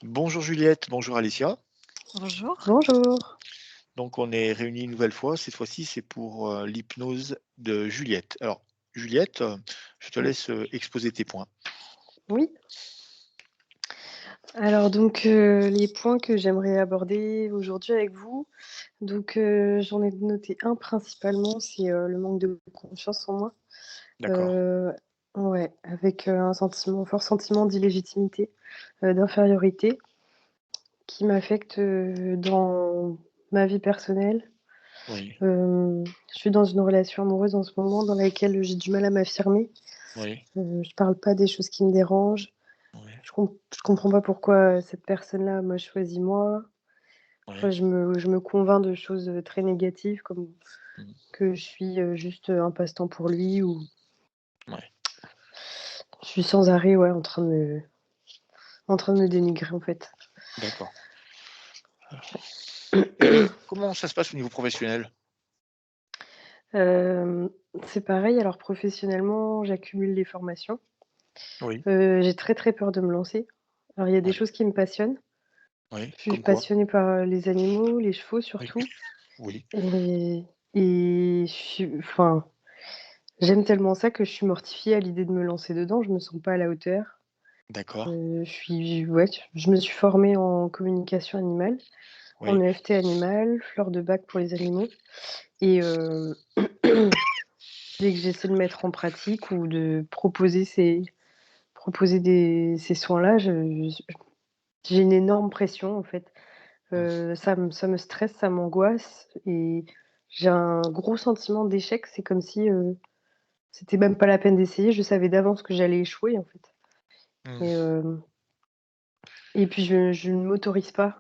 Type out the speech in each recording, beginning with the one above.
Bonjour Juliette, bonjour Alicia. Bonjour. Bonjour. Donc on est réunis une nouvelle fois. Cette fois-ci, c'est pour l'hypnose de Juliette. Alors, Juliette, je te Mmh. laisse exposer tes points. Oui, alors donc les points que j'aimerais aborder aujourd'hui avec vous, donc j'en ai noté un principalement, c'est, le manque de confiance en moi. D'accord. Heu, ouais, avec, un fort sentiment d'illégitimité, d'infériorité qui m'affecte, dans ma vie personnelle. Oui, Je suis dans une relation amoureuse en ce moment dans laquelle j'ai du mal à m'affirmer. oui, Je parle pas des choses qui me dérangent. oui, Je comprends pas pourquoi, cette personne-là m'a choisi moi. Parfois oui. je me convainc de choses, très négatives comme Mmh, que je suis, juste, un passe-temps pour lui ou ouais, je suis sans arrêt, ouais, en train de me dénigrer, en fait. d'accord. Et comment ça se passe au niveau professionnel? Hem, c'est pareil, alors professionnellement, j'accumule les formations. Oui, J'ai très, très peur de me lancer. Alors il y a des oui, choses qui me passionnent. oui. Je suis Comme quoi? passionnée par, les animaux, les chevaux Oui, surtout oui, et je suis enfin, j'aime tellement ça que je suis mortifiée à l'idée de me lancer dedans. Je me sens pas à la hauteur. d'accord. Je suis ouais, je me suis formée en communication animale, en Oui, EFT animal, fleur de bac pour les animaux et dès que j'essaie de mettre en pratique ou de proposer ces soins-là, j'ai une énorme pression, en fait. mmh, Ça me stresse, ça m'angoisse et j'ai un gros sentiment d'échec. C'est comme si, c'était même pas la peine d'essayer. Je savais d'avance que j'allais échouer, en fait et mmh. et puis je ne m'autorise pas,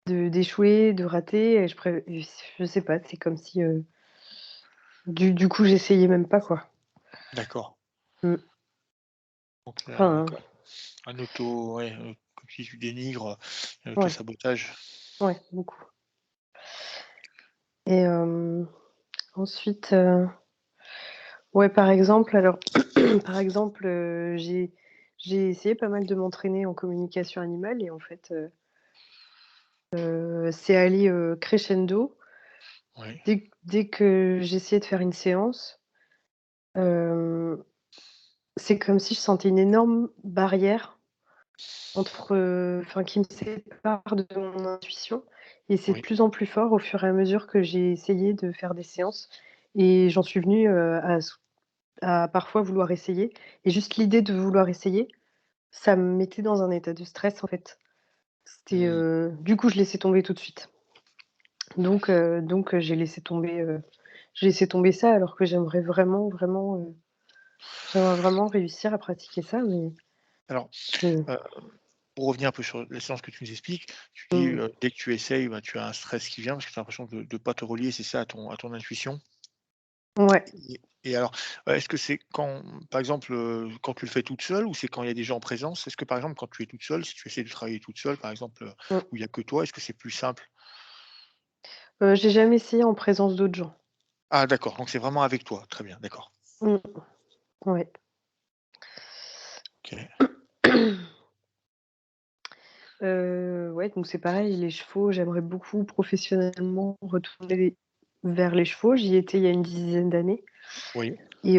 d'échouer, de rater et je sais pas, c'est comme si, du coup, j'essayais même pas, quoi. D'accord. Mmh. Donc Enfin, un auto ouais, comme si tu dénigres, un ouais, auto-sabotage. ouais, beaucoup et ensuite, ouais, par exemple, alors, par exemple, j'ai essayé pas mal de m'entraîner en communication animale et en fait, c'est allé, crescendo. Oui, Dès que j'essayais de faire une séance, hem, c'est comme si je sentais une énorme barrière entre, enfin qui me sépare de mon intuition et c'est de oui, plus en plus fort au fur et à mesure que j'ai essayé de faire des séances et j'en suis venue, à parfois vouloir essayer et juste l'idée de vouloir essayer, ça me mettait dans un état de stress, en fait. mmh. Du coup, je laissais tomber tout de suite. J'ai laissé tomber ça alors que j'aimerais vraiment réussir à pratiquer ça, mais Alors, mmh, heu pour revenir un peu sur l'essence que tu nous expliques, tu dis, mmh, dès que tu essayes, bah, tu as un stress qui vient parce que tu as l'impression de ne pas te relier, c'est ça, à ton intuition? ouais. Et alors, est-ce que c'est quand, par exemple, quand tu le fais toute seule ou c'est quand il y a des gens en présence? Est-ce que, par exemple, quand tu es toute seule, si tu essaies de travailler toute seule, par exemple, Mmh. où il y a que toi, est-ce que c'est plus simple? J'ai jamais essayé en présence d'autres gens. Ah d'accord, donc c'est vraiment avec toi. Très bien, d'accord. Mmh, ouais. OK. Ouais, donc c'est pareil, les chevaux, j'aimerais beaucoup professionnellement retourner vers les chevaux. J'y étais il y a une dizaine d'années Oui, et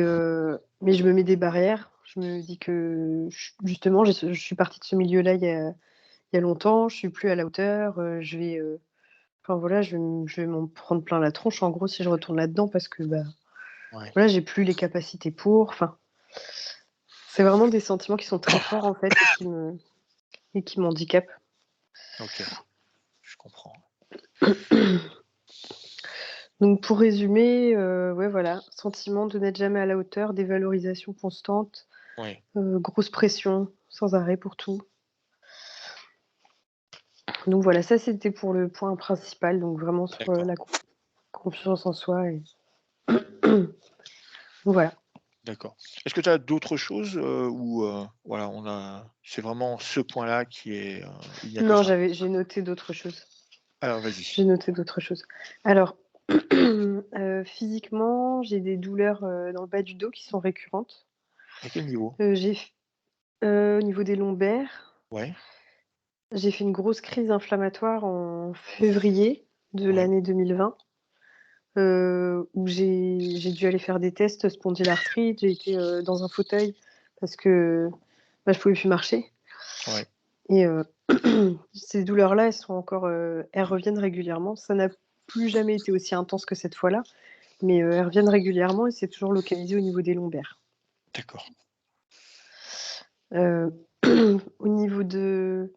mais je me mets des barrières. Je me dis que justement, je suis partie de ce milieu-là il y a longtemps, je suis plus à la hauteur, enfin voilà, je vais m'en prendre plein la tronche en gros si je retourne là-dedans parce que, bah, ouais. voilà, j'ai plus les capacités pour, enfin, c'est vraiment des sentiments qui sont très forts en fait et qui m'handicapent. OK, je comprends. Donc pour résumer, ouais voilà, sentiment de n'être jamais à la hauteur, dévalorisation constante, Oui, grosse pression sans arrêt pour tout. Donc voilà, ça c'était pour le point principal, donc vraiment sur, d'accord, la confiance en soi et voilà. d'accord. Est-ce que tu as d'autres choses, ou voilà, on a c'est vraiment ce point-là qui est, il n'y a que Non, ça? j'ai noté d'autres choses. Alors vas-y. J'ai noté d'autres choses. Alors, physiquement, j'ai des douleurs, dans le bas du dos qui sont récurrentes. À quel niveau? J'ai f Au niveau des lombaires, Ouais, J'ai fait une grosse crise inflammatoire en février de ouais, l'année 2020, où j'ai dû aller faire des tests spondylarthrite. J'ai été, dans un fauteuil parce que, bah, je pouvais plus marcher ouais, et ces douleurs-là, elles reviennent régulièrement. Ça n'a plus jamais été aussi intense que cette fois-là, mais elles reviennent régulièrement et c'est toujours localisé au niveau des lombaires. d'accord. Heu, au niveau de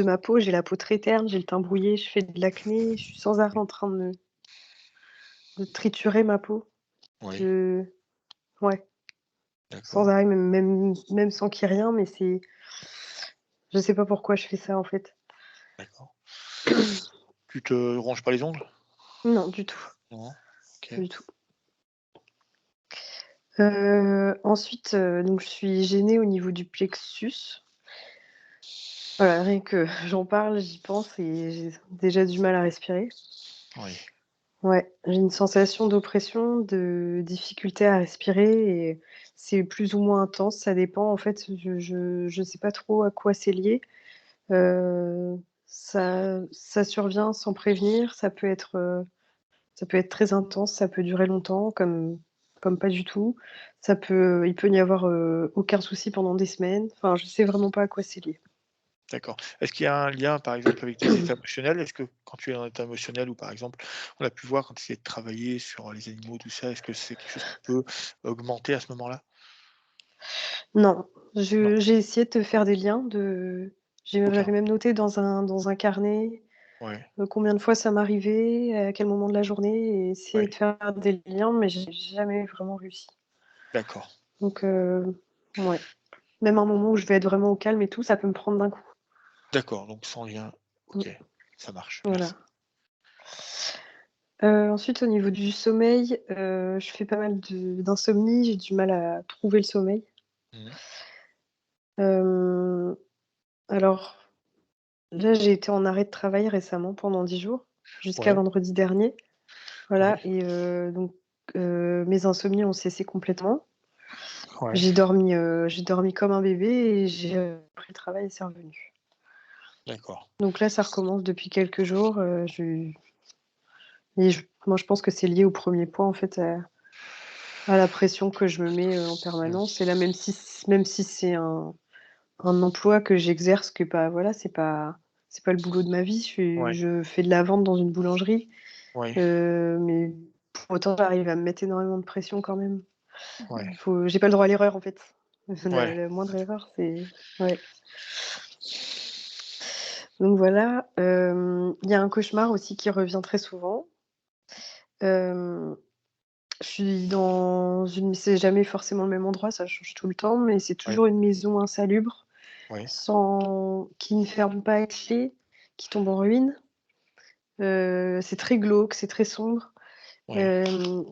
ma peau, j'ai la peau très terne, j'ai le teint brouillé, je fais de l'acné, je suis sans arrêt en train de triturer ma peau, Oui, de ouais, sans d'accord, arrêt, même sans qu'il y ait rien, mais je sais pas pourquoi je fais ça, en fait. d'accord. Tu te ronges pas les ongles? Non, du tout, Non? OK. du tout. Ensuite, donc je suis gênée au niveau du plexus. Voilà, rien que j'en parle, j'y pense et j'ai déjà du mal à respirer. Oui, Ouais, j'ai une sensation d'oppression, de difficulté à respirer et c'est plus ou moins intense, ça dépend en fait, je sais pas trop à quoi c'est lié. Ça survient sans prévenir, ça peut être très intense, ça peut durer longtemps comme pas du tout. Il peut n'y avoir, aucun souci pendant des semaines, enfin je sais vraiment pas à quoi c'est lié. d'accord. Est-ce qu'il y a un lien, par exemple, avec tes états émotionnels? Est-ce que quand tu es en état émotionnel ou par exemple, on a pu voir quand tu essayais de travailler sur les animaux, tout ça, est-ce que c'est quelque chose qui peut augmenter à ce moment-là? Non, Non? j'ai essayé de faire des liens, Aucun? j'avais même noté dans un carnet, Ouais, combien de fois ça m'arrivait, à quel moment de la journée et essayer ouais, de faire des liens, mais j'ai jamais vraiment réussi. d'accord, Donc ouais, même un moment où je vais être vraiment au calme et tout, ça peut me prendre d'un coup. d'accord, donc sans lien. Mmh, OK, ça marche, merci. voilà. Ensuite au niveau du sommeil, je fais pas mal d'insomnie, j'ai du mal à trouver le sommeil. Mmh. Hem, alors là, j'ai été en arrêt de travail récemment pendant 10 jours, jusqu'à Ouais, vendredi dernier. ouais, Voilà et donc mes insomnies ont cessé complètement. ouais, J'ai dormi comme un bébé et j'ai repris le travail et c'est revenu. d'accord. Donc là, ça recommence depuis quelques jours, je et je moi, je pense que c'est lié au premier point, en fait, à la pression que je me mets, en Mmh. permanence et là, même si c'est un emploi que j'exerce que pas voilà, c'est pas le boulot de ma vie. Ouais, Je fais de la vente dans une boulangerie, ouais, mais pour autant, j'arrive à me mettre énormément de pression quand même. ouais, J'ai pas le droit à l'erreur, en fait. ouais, La moindre erreur, c'est ouais. Donc voilà, il y a un cauchemar aussi qui revient très souvent. Hem, je suis dans une c'est jamais forcément le même endroit, ça change tout le temps, mais c'est ouais, toujours une maison insalubre, ouais, sans qui ne ferme pas à clé, qui tombe en ruine. C'est très glauque, c'est très sombre. ouais.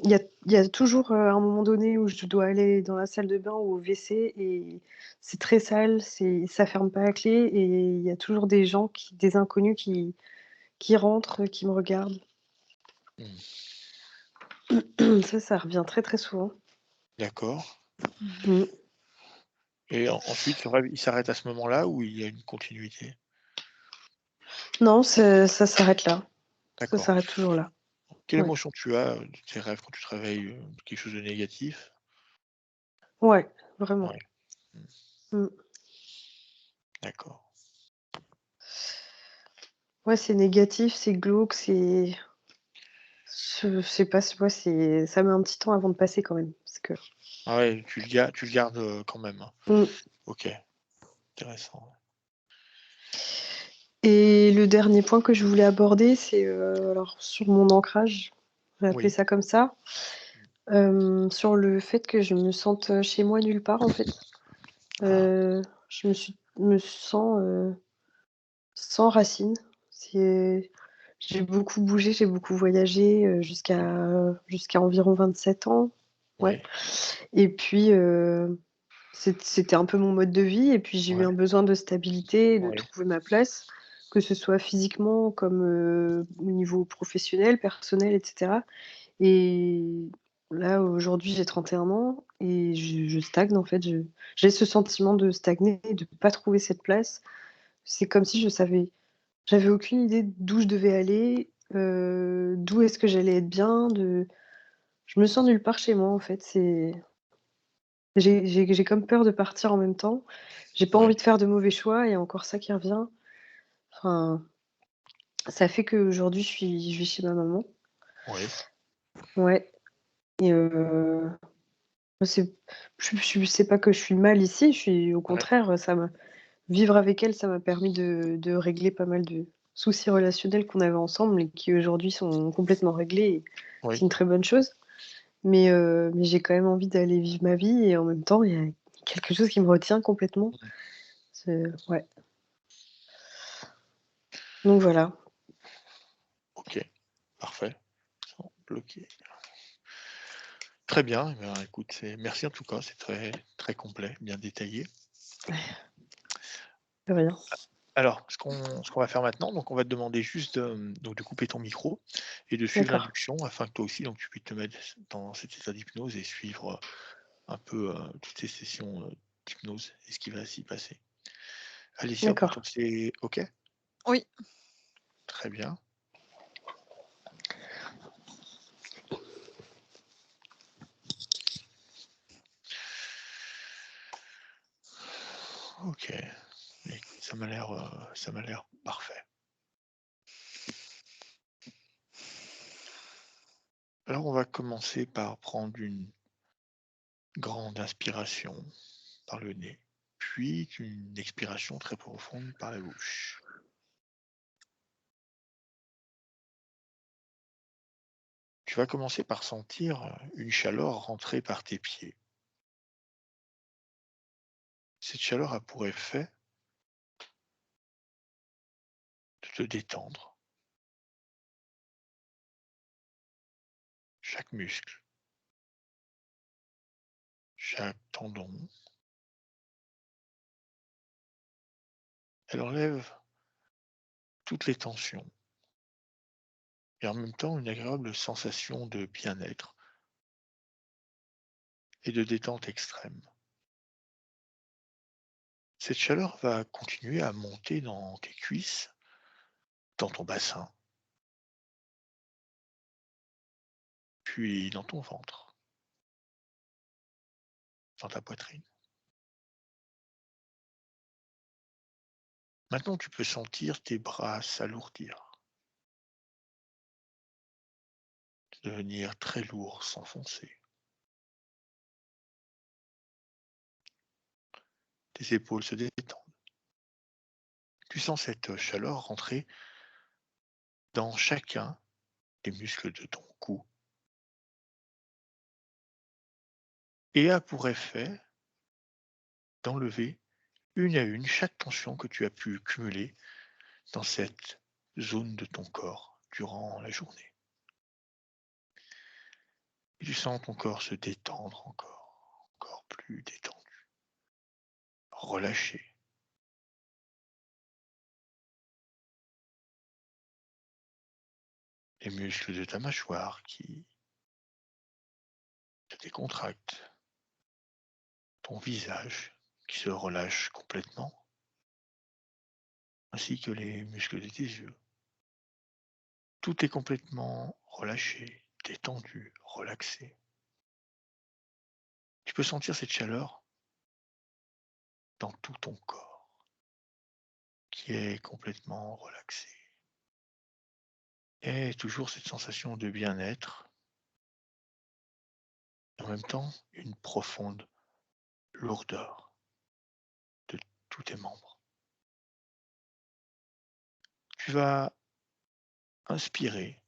Il y a toujours, un moment donné où je dois aller dans la salle de bain ou au WC et c'est très sale, ça ferme pas à clé et il y a toujours des inconnus qui rentrent, qui me regardent. Mmh. Ça revient très, très souvent. D'accord. Mmh. Et ensuite, ce rêve, il s'arrête à ce moment-là ou il y a une continuité? Non, ça s'arrête là. Ça D'accord. s'arrête toujours là. Quelle Ouais. émotion tu as, de tes rêves quand tu te réveilles, quelque chose de négatif? Ouais, vraiment. Ouais. Mmh. Mmh. D'accord. Ouais, c'est négatif, c'est glauque, je sais pas, ouais, ça met un petit temps avant de passer quand même, parce que Ah ouais, tu le gardes, quand même, hein? mmh. OK, intéressant. Et le dernier point que je voulais aborder, c'est, alors sur mon ancrage, je vais appeler Oui. ça comme ça, sur le fait que je me sente, chez moi nulle part en fait. Ah, Me sens, sans racines. C'est J'ai beaucoup bougé, j'ai beaucoup voyagé, oui, jusqu'à environ 27 ans, ouais oui, et puis, c'était un peu mon mode de vie et puis j'ai eu ouais, un besoin de stabilité, de oui, trouver ma place, que ce soit physiquement comme, au niveau professionnel, personnel et cetera et là, aujourd'hui, j'ai 31 ans et je stagne en fait. J'ai ce sentiment de stagner, de pas trouver cette place c'est comme si j'avais aucune idée d'où je devais aller, d'où est-ce que j'allais être bien, je me sens nulle part chez moi, en fait, j'ai comme peur de partir en même temps. J'ai pas Ouais, envie de faire de mauvais choix, il y a encore ça qui revient. Enfin, ça fait qu'aujourd'hui je vis chez ma maman. ouais, Ouais et c'est c'est pas que je suis mal ici, je suis au ouais, contraire, ça m'a vivre avec elle, ça m'a permis de régler pas mal de soucis relationnels qu'on avait ensemble et qui aujourd'hui sont complètement réglés et c'est oui. une très bonne chose. Mais j'ai quand même envie d'aller vivre ma vie et en même temps, il y a quelque chose qui me retient complètement. Mmh. Ouais, donc voilà. OK, parfait. Sans bloquer. Très bien, eh bien, écoute, merci en tout cas, c'est très, très complet, bien détaillé. De rien. Alors, ce qu'on va faire maintenant, donc on va te demander juste donc de couper ton micro et de suivre D'accord. l'induction afin que toi aussi, donc tu puisses te mettre dans cet état d'hypnose et suivre, un peu, toutes ces sessions, d'hypnose et ce qui va s'y passer. Alicia, pour D'accord. toi, c'est OK? Oui. Très bien. OK. Écoute, ça m'a l'air parfait. Alors on va commencer par prendre une grande inspiration par le nez, puis une expiration très profonde par la bouche. Tu vas commencer par sentir une chaleur rentrer par tes pieds. Cette chaleur a pour effet de te détendre, chaque muscle, chaque tendon. Elle enlève toutes les tensions et en même temps une agréable sensation de bien-être et de détente extrême. Cette chaleur va continuer à monter dans tes cuisses, dans ton bassin, puis dans ton ventre, dans ta poitrine. Maintenant, tu peux sentir tes bras s'alourdir, devenir très lourds, s'enfoncer. Tes épaules se détendent. Tu sens cette chaleur rentrer dans chacun des muscles de ton cou et a pour effet d'enlever une à une chaque tension que tu as pu cumuler dans cette zone de ton corps durant la journée. Et tu sens ton corps se détendre encore, encore plus détendu, relâché. Les muscles de ta mâchoire qui se décontractent, ton visage qui se relâche complètement, ainsi que les muscles de tes yeux. Tout est complètement relâché, détendu, relaxé. Tu peux sentir cette chaleur dans tout ton corps qui est complètement relaxé. Et toujours cette sensation de bien-être, et en même temps une profonde lourdeur de tous tes membres. Tu vas inspirer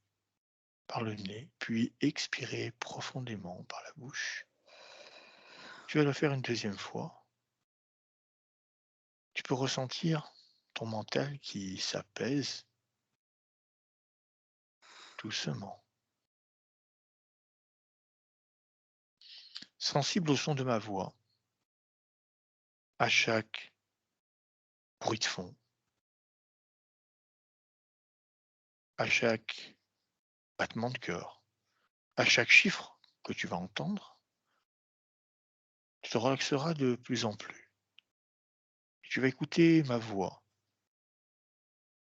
par le nez, puis expirer profondément par la bouche. Tu vas le faire une deuxième fois. Tu peux ressentir ton mental qui s'apaise doucement. Sensible au son de ma voix, à chaque bruit de fond, à chaque battement de cœur, à chaque chiffre que tu vas entendre, tu te relaxeras de plus en plus. Tu vas écouter ma voix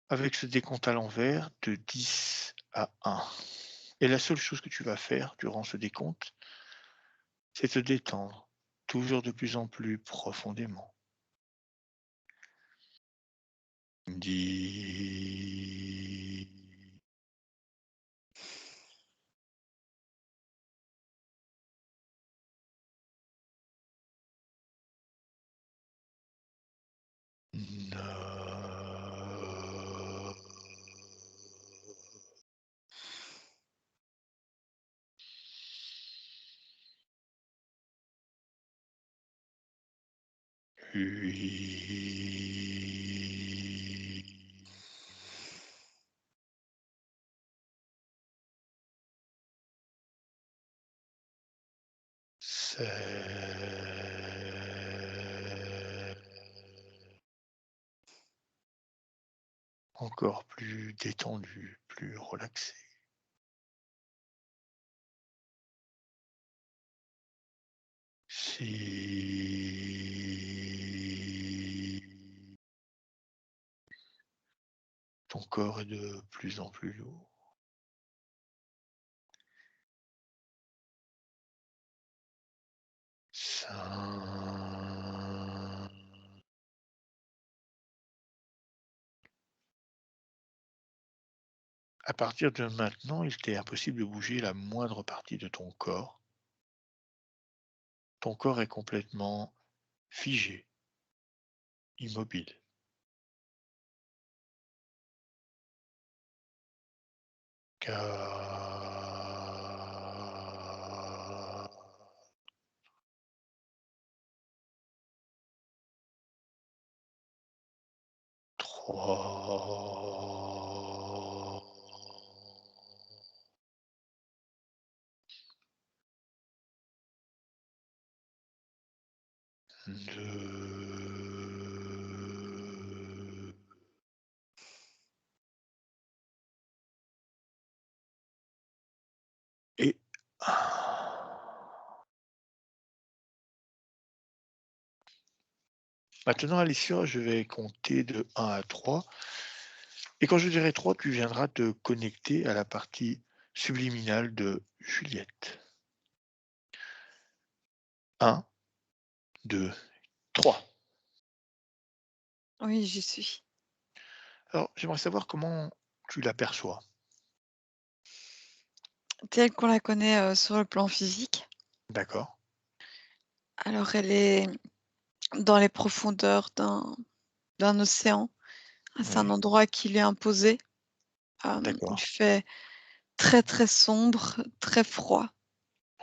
avec ce décompte à l'envers de 10 à 1. Et la seule chose que tu vas faire durant ce décompte, c'est te détendre, toujours de plus en plus profondément. 10, 9, 8, 7, encore plus détendu, plus relaxé. 6, ton corps est de plus en plus lourd. 5, à partir de maintenant, il t'est impossible de bouger la moindre partie de ton corps. Ton corps est complètement figé, immobile. 4, 3, 2 et 1. Maintenant, Alicia, je vais compter de 1 à 3. Et quand je dirai 3, tu viendras te connecter à la partie subliminale de Juliette. 1, 2, 3. Oui, j'y suis. Alors, j'aimerais savoir comment tu l'aperçois. Telle qu'on la connaît, sur le plan physique. D'accord, Alors elle est dans les profondeurs d'un océan. C'est un oui, endroit qui lui est imposé. Il d'accord, fait très, très sombre, très froid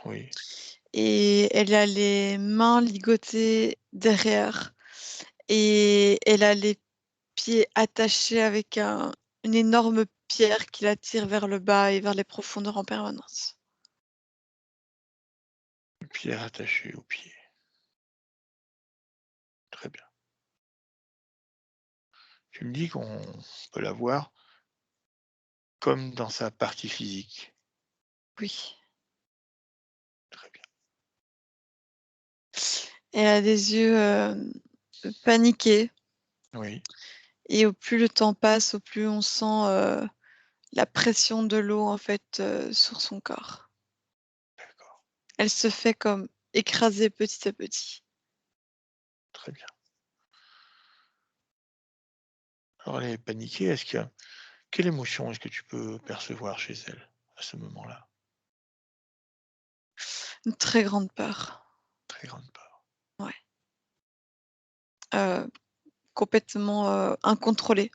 oui, et elle a les mains ligotées derrière et elle a les pieds attachés avec une énorme pierre qui la tire vers le bas et vers les profondeurs en permanence. une pierre attachée au pied. Très bien. Tu me dis qu'on peut la voir comme dans sa partie physique. Oui. Très bien. Elle a des yeux, paniqués Oui, et au plus le temps passe, au plus on sent, la pression de l'eau, en fait, sur son corps. d'accord, Elle se fait comme écraser petit à petit. très bien. Alors elle est paniquée, est-ce qu'il y a quelle émotion est-ce que tu peux percevoir chez elle, à ce moment-là? Une très grande peur. Très grande peur. Ouais. Heu, Complètement, incontrôlée.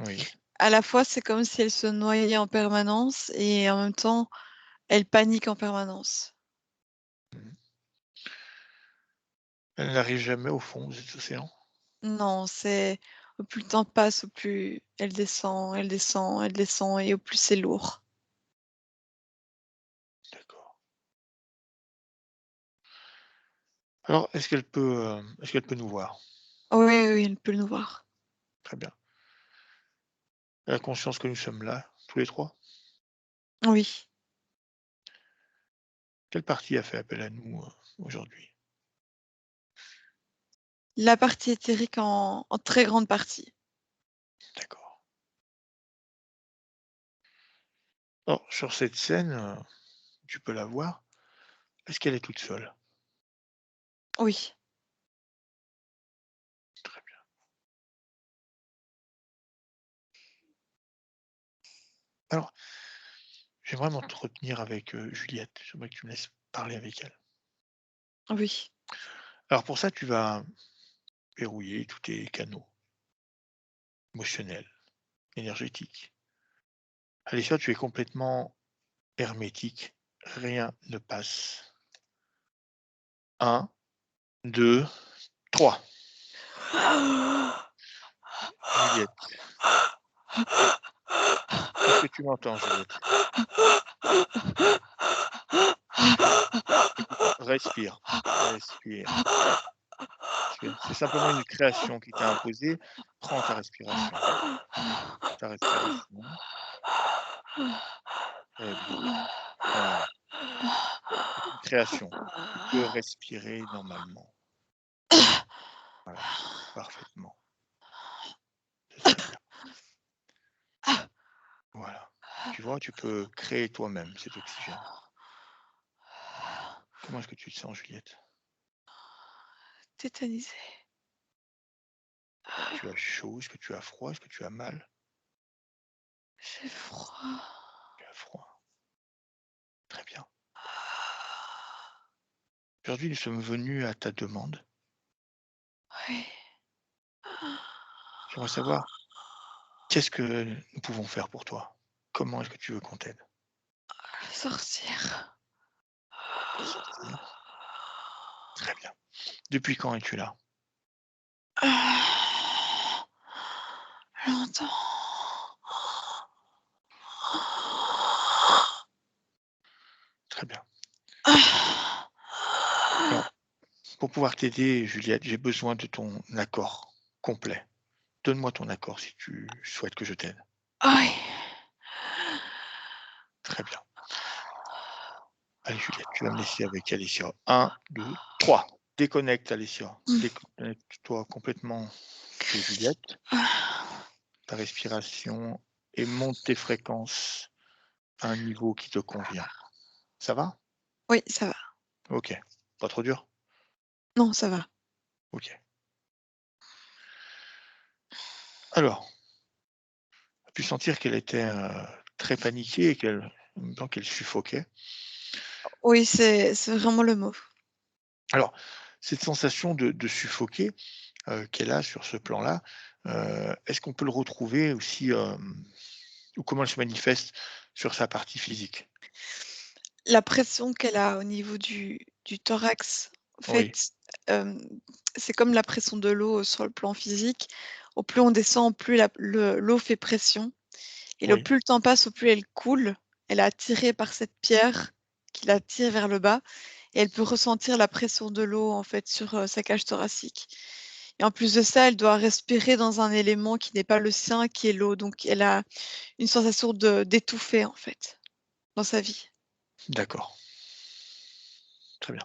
Oui. À la fois, c'est comme si elle se noyait en permanence et en même temps, elle panique en permanence. Mmh. Elle n'arrive jamais au fond de cet océan? Non, c'est au plus le temps passe, au plus elle descend, elle descend, elle descend et au plus c'est lourd. D'accord. Alors est-ce qu'elle peut nous voir? Oui, oui, oui, elle peut nous voir. Très bien. Elle a conscience que nous sommes là, tous les 3. Oui. Quelle partie a fait appel à nous, aujourd'hui? La partie éthérique en très grande partie. D'accord. Alors, sur cette scène, tu peux la voir. Est-ce qu'elle est toute seule? Oui. Très bien. Alors, j'aimerais m'entretenir avec, Juliette. J'aimerais que tu me laisses parler avec elle. Oui. Alors pour ça, tu vas verrouiller tous tes canaux émotionnels, énergétiques. Alicia, tu es complètement hermétique. Rien ne passe. 1, 2, 3. Juliette, est-ce que tu m'entends, Juliette? Écoute, respire, respire, respire. C'est simplement une création qui t'est imposée. Prends ta respiration. Ta respiration. Très bien. Voilà. C'est une création. Tu peux respirer normalement. Voilà. Parfaitement. C'est très bien. Voilà. Tu vois, tu peux créer toi-même cet oxygène. Comment est-ce que tu te sens, Juliette? Tétanisée. Tu as chaud? Est-ce que tu as froid? Est-ce que tu as mal? J'ai froid. Tu as froid. Très bien. Aujourd'hui, nous sommes venus à ta demande. Oui. J'aimerais savoir qu'est-ce que nous pouvons faire pour toi? Comment est-ce que tu veux qu'on t'aide? Sortir. Sortir. Très bien. Depuis quand es-tu là? Longtemps. Très bien. Alors, pour pouvoir t'aider, Juliette, j'ai besoin de ton accord complet. Donne-moi ton accord si tu souhaites que je t'aide. Oui. Très bien. Allez, Juliette, tu vas me laisser avec Alicia. 1, 2, 3. Déconnecte, Alicia. Déconnecte-toi complètement de Juliette. Ta respiration et monte tes fréquences à un niveau qui te convient. Ça va? Oui, ça va. OK. Pas trop dur? Non, ça va. OK. Alors, tu as pu sentir qu'elle était, très paniquée et en même temps qu'elle suffoquait. Oui, c'est vraiment le mot. Alors, cette sensation de suffoquer, qu'elle a sur ce plan-là, est-ce qu'on peut le retrouver aussi, ou comment elle se manifeste sur sa partie physique? La pression qu'elle a au niveau du thorax, en Oui, fait, hem, c'est comme la pression de l'eau sur le plan physique. Au plus on descend, au plus l'eau fait pression et le oui, plus le temps passe, au plus elle coule. Elle est attirée par cette pierre qui la tire vers le bas et elle peut ressentir la pression de l'eau, en fait, sur, sa cage thoracique et en plus de ça, elle doit respirer dans un élément qui n'est pas le sien, qui est l'eau. Donc elle a une sensation d'étouffer, en fait, dans sa vie. d'accord. Très bien.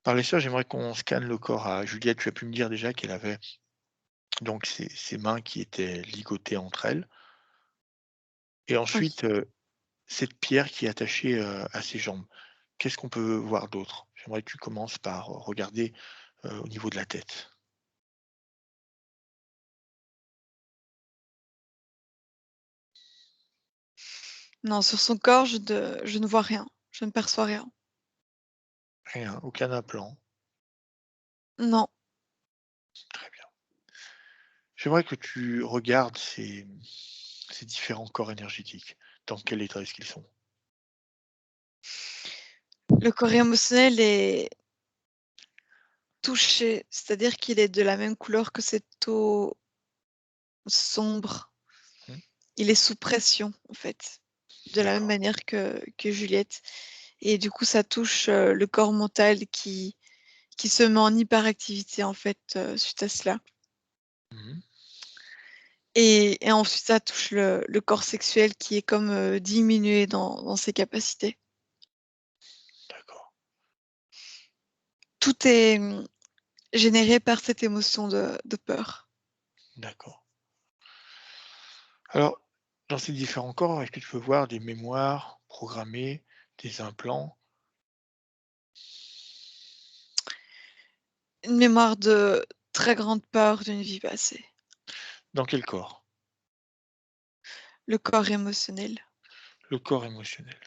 Par les sœurs, j'aimerais qu'on scanne le corps à Juliette. Tu as pu me dire déjà qu'elle avait donc ses mains qui étaient ligotées entre elles et Oui. ensuite, cette pierre qui est attachée, à ses jambes. Qu'est-ce qu'on peut voir d'autre? J'aimerais que tu commences par regarder, au niveau de la tête. Non, sur son corps, je ne vois rien. Je ne perçois rien. Rien, aucun implant. Non. Très bien. J'aimerais que tu regardes ces différents corps énergétiques. Dans quel état est-ce qu'ils sont? Le corps émotionnel est touché, c'est-à-dire qu'il est de la même couleur que cette eau sombre. Mmh, Il est sous pression, en fait, de la même d'accord. manière que Juliette et du coup, ça touche, le corps mental qui se met en hyperactivité, en fait, suite à cela Mmh, et ensuite ça touche le corps sexuel qui est comme, diminué dans ses capacités. d'accord, Tout est, généré par cette émotion de peur. d'accord. Alors, Dans ces différents corps, est-ce que tu peux voir des mémoires programmées, des implants? Une mémoire de très grande peur d'une vie passée. Dans quel corps? Le corps émotionnel. Le corps émotionnel.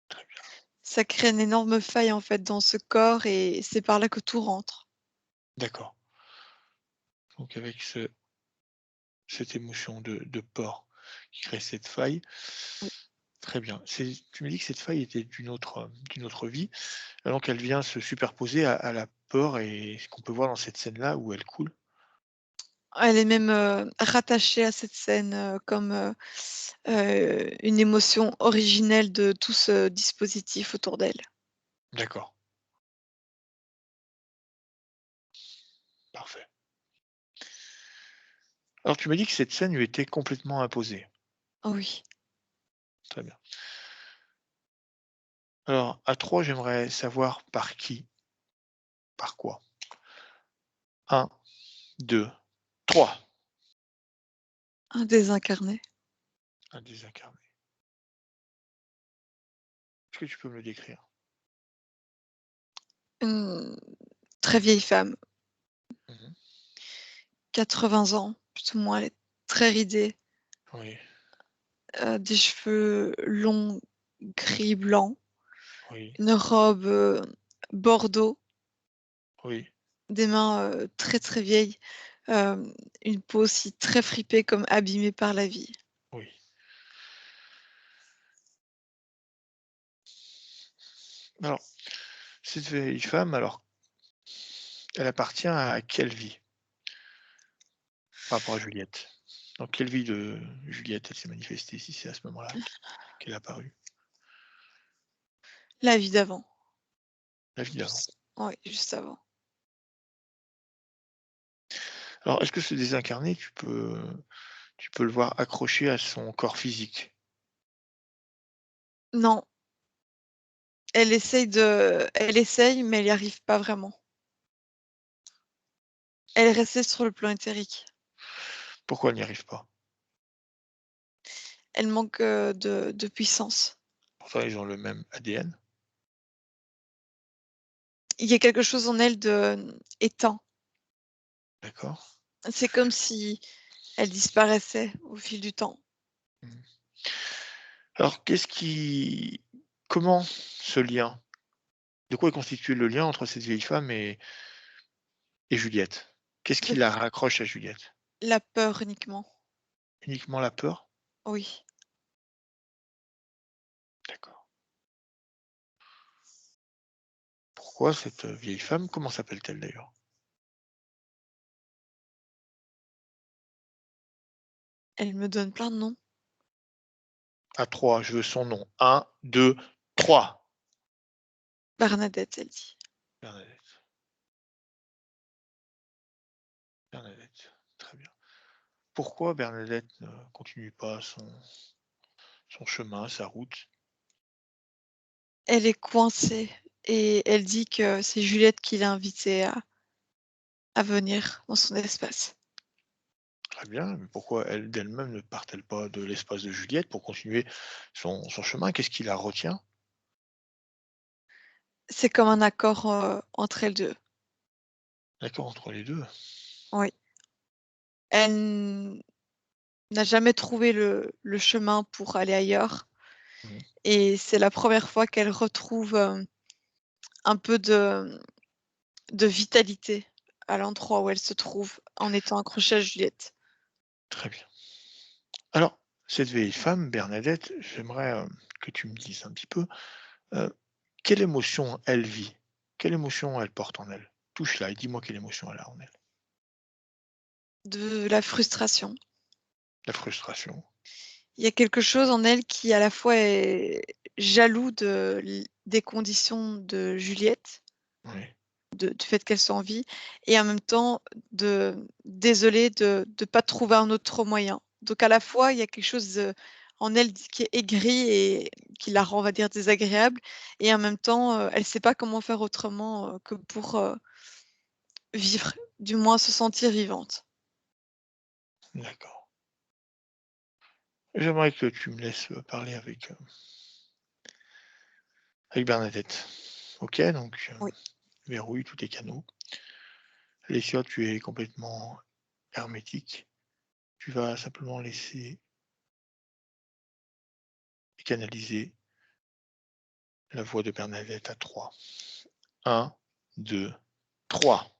Très bien, Ça crée une énorme faille, en fait, dans ce corps et c'est par là que tout rentre. d'accord. Donc avec cette émotion de peur qui crée cette faille. Oui. Très bien. Tu me dis que cette faille était d'une autre vie, donc elle vient se superposer à la peur et ce qu'on peut voir dans cette scène-là où elle coule? Elle est même, rattachée à cette scène, comme, une émotion originelle de tout ce dispositif autour d'elle. D'accord, parfait. Alors tu m'as dit que cette scène lui était complètement imposée. Oui. Très bien. Alors à 3, j'aimerais savoir par qui? Par quoi? 1, 2, 3. Un désincarné. Un désincarné. Est-ce que tu peux me le décrire? Une très vieille femme, Mmh. 80 ans, plus ou moins, elle est très ridée, Oui, des cheveux longs, gris blanc, oui, une robe, bordeaux, oui, des mains, très, très vieilles, une peau aussi très fripée comme abîmée par la vie. oui. Alors, cette vieille femme, alors, elle appartient à quelle vie par rapport à Juliette? Dans quelle vie de Juliette elle s'est manifestée si c'est à ce moment-là qu'elle est apparue? La vie d'avant, La vie d'avant. oui, juste avant. Alors, est-ce que ce désincarné, tu peux le voir accroché à son corps physique? Non, elle essaye, mais elle y arrive pas vraiment. Elle est restée sur le plan éthérique. Pourquoi elle n'y arrive pas? Elle manque, de puissance. Pourtant, ils ont le même ADN, Il y a quelque chose en elle de, éteint. d'accord? C'est comme si elle disparaissait au fil du temps. Mmh. Alors, comment ce lien? De quoi est constitué le lien entre cette vieille femme et Juliette? Qu'est-ce qui De la raccroche à Juliette? la peur uniquement. Uniquement la peur? Oui. D'accord. Pourquoi cette, vieille femme, comment s'appelle-t-elle d'ailleurs? Elle me donne plein de noms. À 3, je veux son nom. 1, 2, 3. Bernadette, elle dit. Bernadette. Bernadette, très bien. Pourquoi Bernadette ne continue pas son chemin, sa route? Elle est coincée et elle dit que c'est Juliette qui l'a invitée à venir dans son espace. Très bien, mais pourquoi elle d'elle-même ne part-elle pas de l'espace de Juliette pour continuer son chemin? Qu'est-ce qui la retient? C'est comme un accord, entre elles 2. D'accord, entre les 2. Oui. Elle n'a jamais trouvé le chemin pour aller ailleurs Mmh. et c'est la première fois qu'elle retrouve, un peu de vitalité à l'endroit où elle se trouve en étant accrochée à Juliette. Très bien. Alors, cette vieille femme, Bernadette, j'aimerais, que tu me dises un petit peu, heu, quelle émotion elle vit? Quelle émotion elle porte en elle? Touche-la et dis-moi quelle émotion elle a en elle. De la frustration. La frustration, Il y a quelque chose en elle qui à la fois est jaloux des conditions de Juliette, oui, du fait qu'elle soit en vie et en même temps désolée de pas trouver un autre moyen. Donc à la fois, il y a quelque chose, en elle qui est aigri et qui la rend, on va dire, désagréable et en même temps, elle ne sait pas comment faire autrement, que pour, vivre, du moins se sentir vivante. d'accord. J'aimerais que tu me laisses parler avec Bernadette. Ok, donc Oui. verrouille tous tes canaux. Alessia, tu es complètement hermétique. Tu vas simplement laisser et canaliser la voix de Bernadette à 3. 1, 2, 3.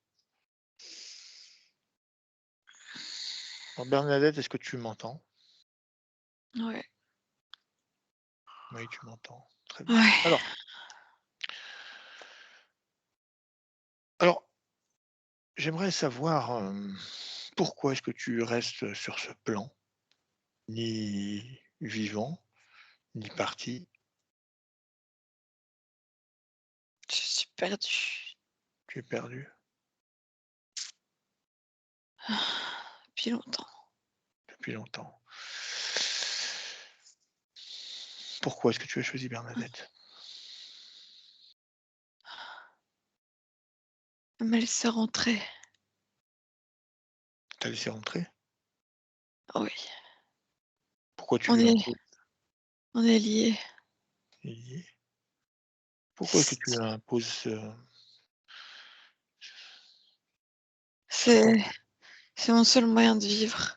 Alors Bernadette, est-ce que tu m'entends? Ouais. Oui, tu m'entends. Très bien. Ouais. Alors, j'aimerais savoir pourquoi est-ce que tu restes sur ce plan, ni vivant, ni parti. Je suis perdue. Tu es perdu. Depuis longtemps. Depuis longtemps. Pourquoi est-ce que tu as choisi Bernadette? Elle m'a laissé rentrer. T'as laissé rentrer? Oui. Pourquoi tu On lui est, imposes on est liés. Pourquoi est-ce que tu lui imposes ce C'est, ton... c'est mon seul moyen de vivre.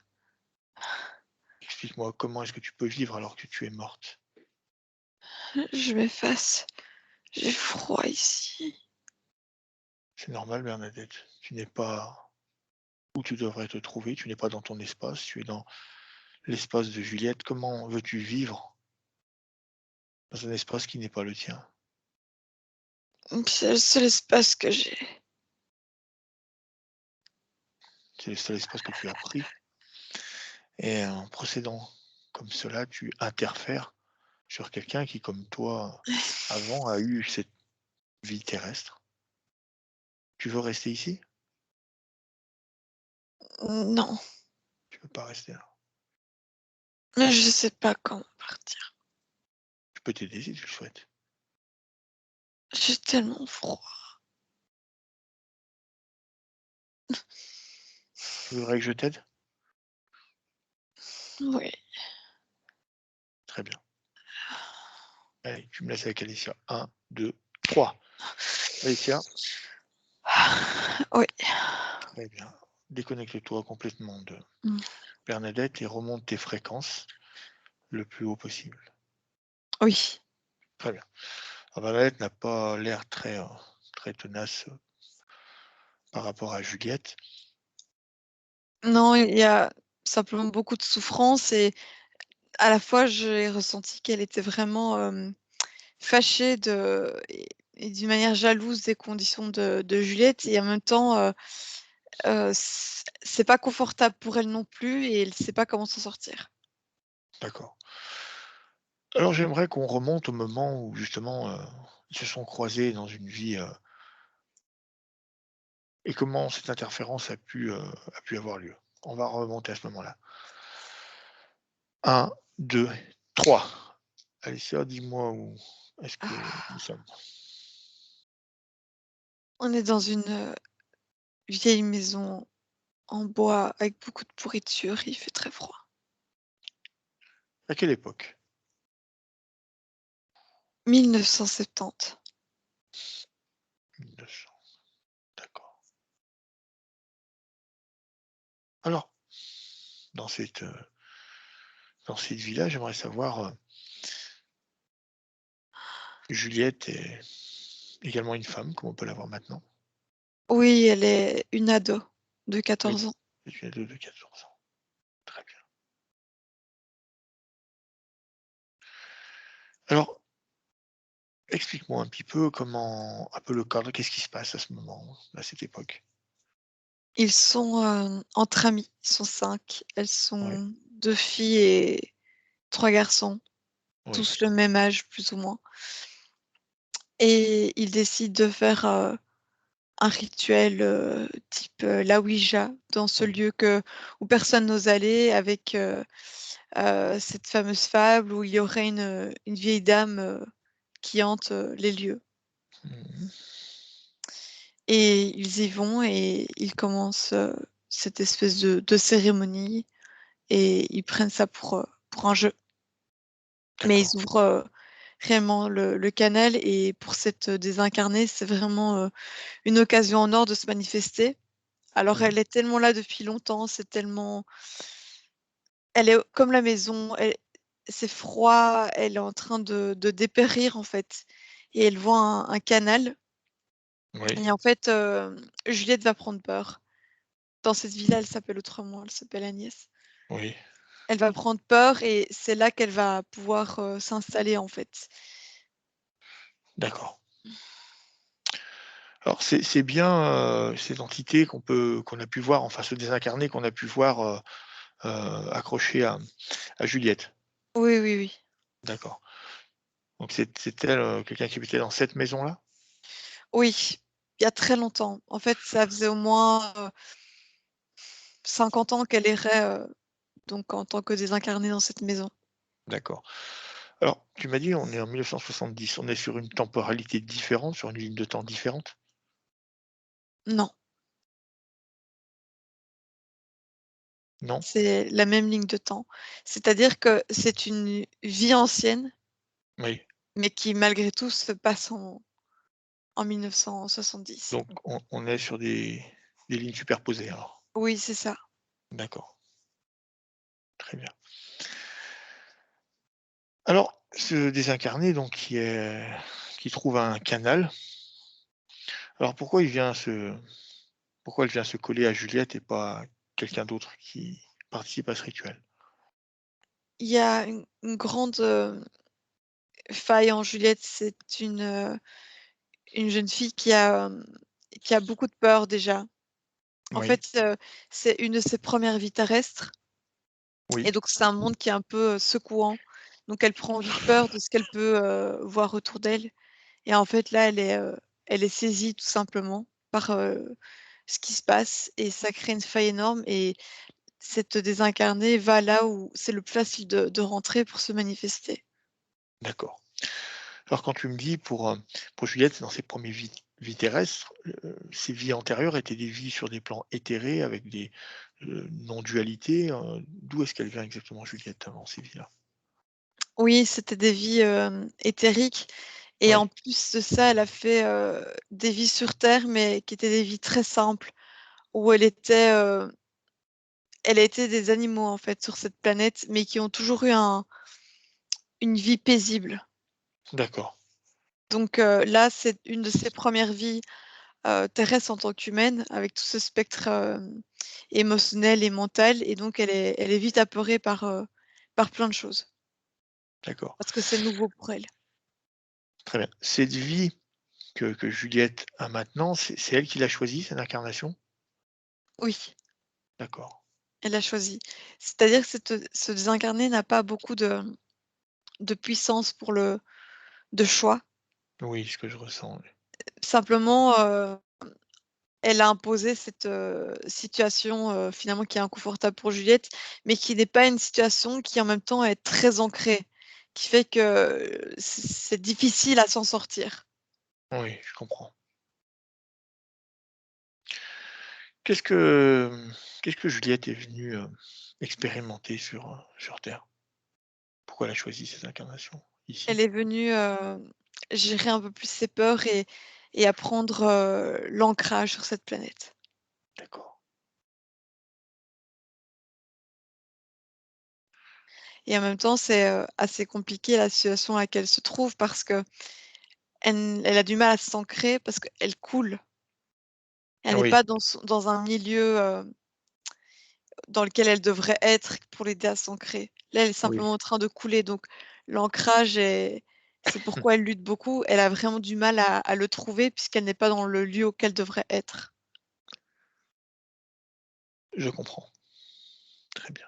Explique-moi, comment est-ce que tu peux vivre alors que tu es morte? Je m'efface. J'ai froid ici. C'est normal, Bernadette. Tu n'es pas où tu devrais te trouver, tu n'es pas dans ton espace, tu es dans l'espace de Juliette. Comment veux-tu vivre dans un espace qui n'est pas le tien? C'est le seul espace que j'ai. C'est le seul espace que tu as pris. Et en procédant comme cela, tu interfères sur quelqu'un qui, comme toi, avant, a eu cette vie terrestre. Tu veux rester ici? Non. Tu veux pas rester là. Mais je sais pas quand partir. Je peux t'aider si tu le souhaites. J'ai tellement froid. Tu voudrais que je t'aide? Oui. Très bien. Allez, tu me laisses avec Alicia. 1, 2, 3. Alicia, Oui. très bien. Déconnecte-toi complètement de Mm. Bernadette et remonte tes fréquences le plus haut possible. Oui. Très bien. Alors, Bernadette n'a pas l'air très tenace par rapport à Juliette. Non, il y a simplement beaucoup de souffrance et à la fois j'ai ressenti qu'elle était vraiment fâchée et d'une manière jalouse des conditions de Juliette et en même temps c'est pas confortable pour elle non plus et elle sait pas comment s'en sortir. D'accord. Alors j'aimerais qu'on remonte au moment où justement ils se sont croisés dans une vie et comment cette interférence a pu avoir lieu. On va remonter à ce moment-là. 1, 2, 3. Alicia, dis-moi où est-ce que nous sommes? On est dans une vieille maison en bois avec beaucoup de pourriture, il fait très froid. À quelle époque? 1970. 1900. D'accord. Alors, dans cette vie-là, j'aimerais savoir, Juliette est également une femme, comme on peut l'avoir maintenant? Oui, elle est une ado de Oui, 14 ans. c'est une ado de 14 ans. Très bien. Alors, explique-moi un petit peu un peu le cadre, qu'est-ce qui se passe à ce moment, à cette époque? Ils sont entre amis, ils sont 5. Elles Oui, sont 2 filles et 3 garçons, oui. tous le même âge plus ou moins et ils décident de faire un rituel type la Ouija dans ce Oui. lieu où personne n'ose aller avec cette fameuse fable où il y aurait une vieille dame qui hante les lieux Mmh. et ils y vont et ils commencent cette espèce de cérémonie et ils prennent ça pour un jeu. Mais ils D'accord. ouvrent réellement le canal et pour cette désincarnée, c'est vraiment une occasion en or de se manifester. Alors Mmh. elle est tellement là depuis longtemps, c'est tellement elle est comme la maison, c'est froid, elle est en train de dépérir en fait et elle voit un canal Oui, et en fait, Juliette va prendre peur. Dans cette villa, elle s'appelle autrement, elle s'appelle Agnès. oui, Elle va prendre peur et c'est là qu'elle va pouvoir, s'installer en fait. d'accord. Alors c'est bien, ces entités qu'on a pu voir, enfin ce désincarné qu'on a pu voir, accroché à Juliette. Oui, oui, oui. D'accord. Donc c'est elle, quelqu'un qui habitait dans cette maison-là? Oui, il y a très longtemps. En fait, ça faisait au moins, 50 ans qu'elle errait, donc en tant que désincarnée dans cette maison. D'accord. Alors, tu m'as dit on est en 1970, on est sur une temporalité différente, sur une ligne de temps différente? Non, Non? c'est la même ligne de temps. C'est-à-dire que c'est une vie ancienne, Oui. mais qui malgré tout se passe en 1970. Donc on est sur des lignes superposées alors? Oui, c'est ça. D'accord, très bien. Alors, ce désincarné donc qui trouve un canal, alors pourquoi elle vient se coller à Juliette et pas quelqu'un d'autre qui participe à ce rituel? Il y a une grande, faille en Juliette. C'est une jeune fille qui a beaucoup de peur déjà. En Oui, fait, c'est une de ses premières vies terrestres et oui, donc c'est un monde qui est un peu, secouant. Donc elle prend vite peur de ce qu'elle peut, voir autour d'elle et en fait là, elle est saisie tout simplement par, ce qui se passe et ça crée une faille énorme et cette désincarnée va là où c'est le plus facile de rentrer pour se manifester. d'accord. Alors quand tu me dis pour Juliette, dans ses premières vies terrestres, ses vies antérieures étaient des vies sur des plans éthérés avec des, non-dualités, d'où est-ce qu'elle vient exactement Juliette avant ces vies-là? Oui, c'était des vies, éthériques et Oui, en plus de ça, elle a fait, des vies sur terre, mais qui étaient des vies très simples, où elle a été des animaux, en fait, sur cette planète, mais qui ont toujours eu une vie paisible. d'accord, Donc là, c'est une de ses premières vies, terrestres en tant qu'humaine, avec tout ce spectre, émotionnel et mental et donc elle est vite apeurée par plein de choses, d'accord, parce que c'est nouveau pour elle. très bien. Cette vie que Juliette a maintenant, c'est elle qui l'a choisie, cette incarnation? Oui. D'accord. Elle a choisi. C'est-à-dire que ce désincarné n'a pas beaucoup de puissance pour le de choix. Oui, ce que je ressens, oui. Simplement, elle a imposé cette, situation, finalement qui est inconfortable pour Juliette, mais qui n'est pas une situation qui en même temps est très ancrée, qui fait que, c'est difficile à s'en sortir. Oui, je comprends. Qu'est-ce que, qu'est-ce que Juliette est venue, expérimenter sur terre? Pourquoi elle a choisi cette incarnation Elle ici? est venue, gérer un peu plus ses peurs et apprendre, l'ancrage sur cette planète. D'accord. Et en même temps, c'est, assez compliqué la situation à laquelle elle se trouve parce qu'elle elle a du mal à s'ancrer parce qu'elle coule. Elle Ah n'est oui, pas dans un milieu, dans lequel elle devrait être pour l'aider à s'ancrer. Là, elle est oui, simplement en train de couler donc l'ancrage c'est pourquoi elle lutte beaucoup. Elle a vraiment du mal à le trouver puisqu'elle n'est pas dans le lieu auquel elle devrait être. je comprends. Très bien.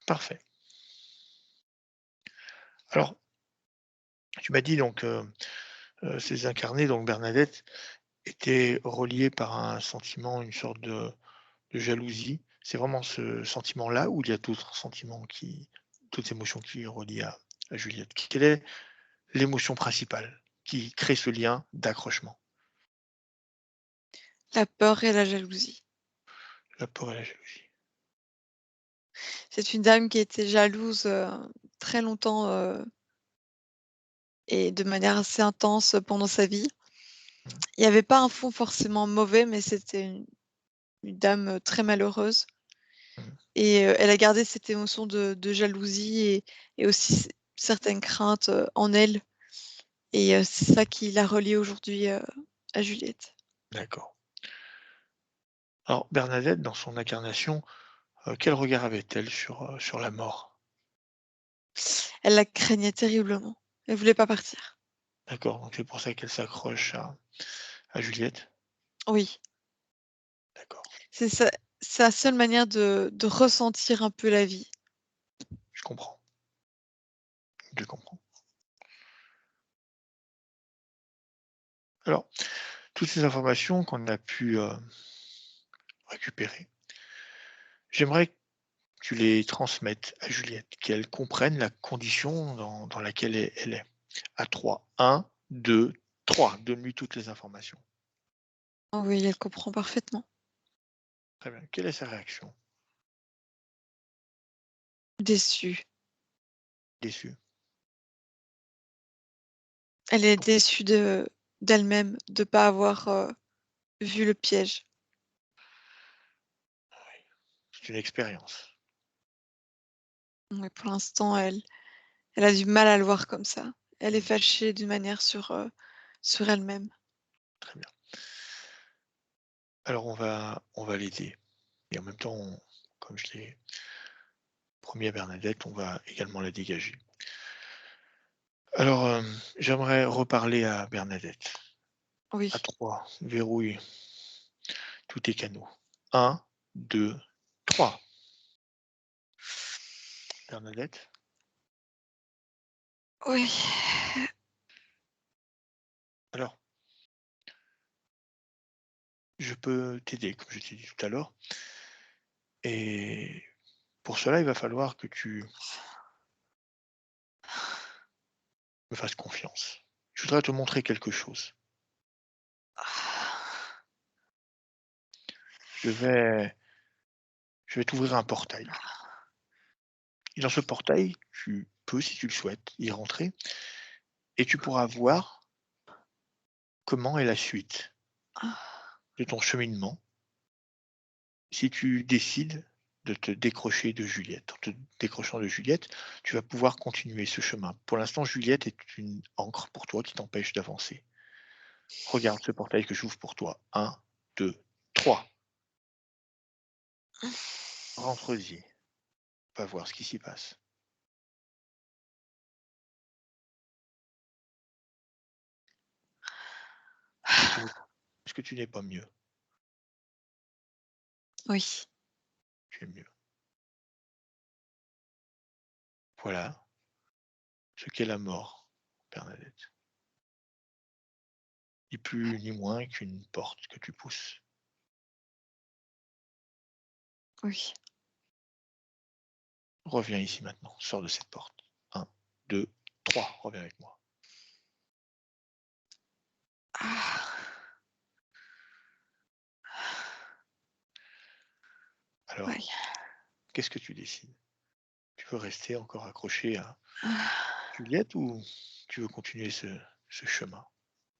Parfait. Alors, tu m'as dit donc, ces incarnés, donc Bernadette, étaient reliés par un sentiment, une sorte de jalousie. C'est vraiment ce sentiment-là ou il y a d'autres émotions qui relient à Juliette? Quelle est l'émotion principale qui crée ce lien d'accrochement? La peur et la jalousie. La peur et la jalousie. C'est une dame qui était jalouse, très longtemps, et de manière assez intense pendant sa vie. Mmh. Il y avait pas un fond forcément mauvais, mais c'était une dame, très malheureuse Mmh. et elle a gardé cette émotion de jalousie et aussi certaines craintes, en elle et c'est ça qui l'a reliée aujourd'hui, à Juliette. D'accord. Alors Bernadette, dans son incarnation, quel regard avait-elle sur la mort? Elle la craignait terriblement. Elle voulait pas partir. D'accord, donc c'est pour ça qu'elle s'accroche à Juliette? Oui, D'accord, c'est sa seule manière de ressentir un peu la vie. je comprends, je comprends. Alors, toutes ces informations qu'on a pu, récupérer, j'aimerais que tu les transmettes à Juliette, qu'elle comprenne la condition dans laquelle elle est. À 3, 1, 2, 3. Donne-lui toutes les informations. Oui, elle comprend parfaitement. Très bien. Quelle est sa réaction? Déçue. Déçue? Elle est déçue d'elle-même de pas avoir, vu le piège. C'est une expérience. Mais pour l'instant, elle a du mal à le voir comme ça. Elle est Mmh, fâchée d'une manière sur elle-même. très bien. Alors on va l'aider et en même temps, comme je l'ai promis à Bernadette, on va également la dégager. Alors, j'aimerais reparler à Bernadette. À Oui. 3, verrouille tous tes canaux. 1, 2, 3. Bernadette? Oui. Alors, je peux t'aider, comme je t'ai dit tout à l'heure et pour cela, il va falloir que tu me fasses confiance. Je voudrais te montrer quelque chose. Je vais je vais t'ouvrir un portail et dans ce portail, tu peux, si tu le souhaites, y rentrer et tu pourras voir comment est la suite de ton cheminement si tu décides de te décrocher de Juliette. En te décrochant de Juliette, tu vas pouvoir continuer ce chemin. Pour l'instant, Juliette est une ancre pour toi qui t'empêche d'avancer. Regarde ce portail que j'ouvre pour toi. 1, 2, 3. Rentre-y. Va voir ce qui s'y passe. Est-ce que tu n'es est-ce que tu n'es pas mieux? Oui. Tu es mieux. Voilà ce qu'est la mort, Bernadette. Ni plus ni moins qu'une porte que tu pousses. Oui. Reviens ici maintenant, sors de cette porte. 1, 2, 3. Reviens avec moi. Alors, Oui. qu'est-ce que tu décides? Tu veux rester encore accroché à Juliette ou tu veux continuer ce chemin?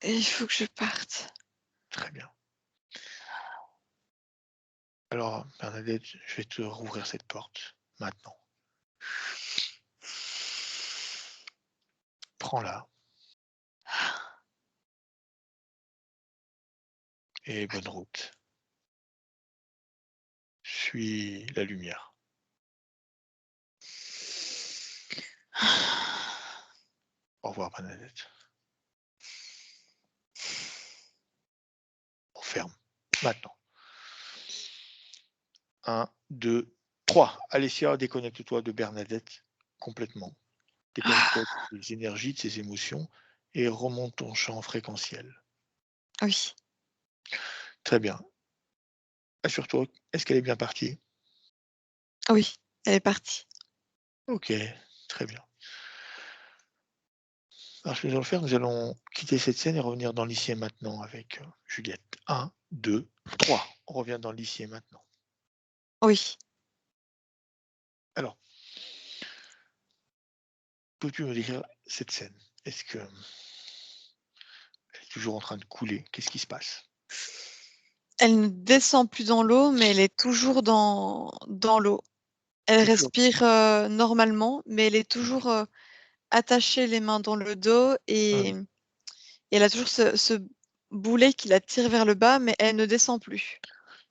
Et il faut que je parte. Très bien. Alors, Bernadette, je vais te rouvrir cette porte maintenant. Prends-la et bonne route. Suis la lumière. Au revoir, Bernadette. On ferme. Maintenant. 1, 2, 3. Alessia, déconnecte-toi de Bernadette complètement. Déconnecte-toi des énergies, de ses émotions et remonte ton champ fréquentiel. Oui. Très bien. Assure-toi, est-ce qu'elle est bien partie? Oui, elle est partie. OK, très bien. Alors, ce que nous allons faire, nous allons quitter cette scène et revenir dans l'ici et maintenant avec Juliette. 1, 2, 3. On revient dans l'ici et maintenant. Oui. Alors, peux-tu me décrire cette scène? Est-ce que elle est toujours en train de couler? Qu'est-ce qui se passe? Elle ne descend plus dans l'eau, mais elle est toujours dans l'eau. Elle Toujours. respire, normalement, mais elle est toujours, attachée les mains dans le dos et Mmh. elle a toujours ce boulet qui la tire vers le bas, mais elle ne descend plus.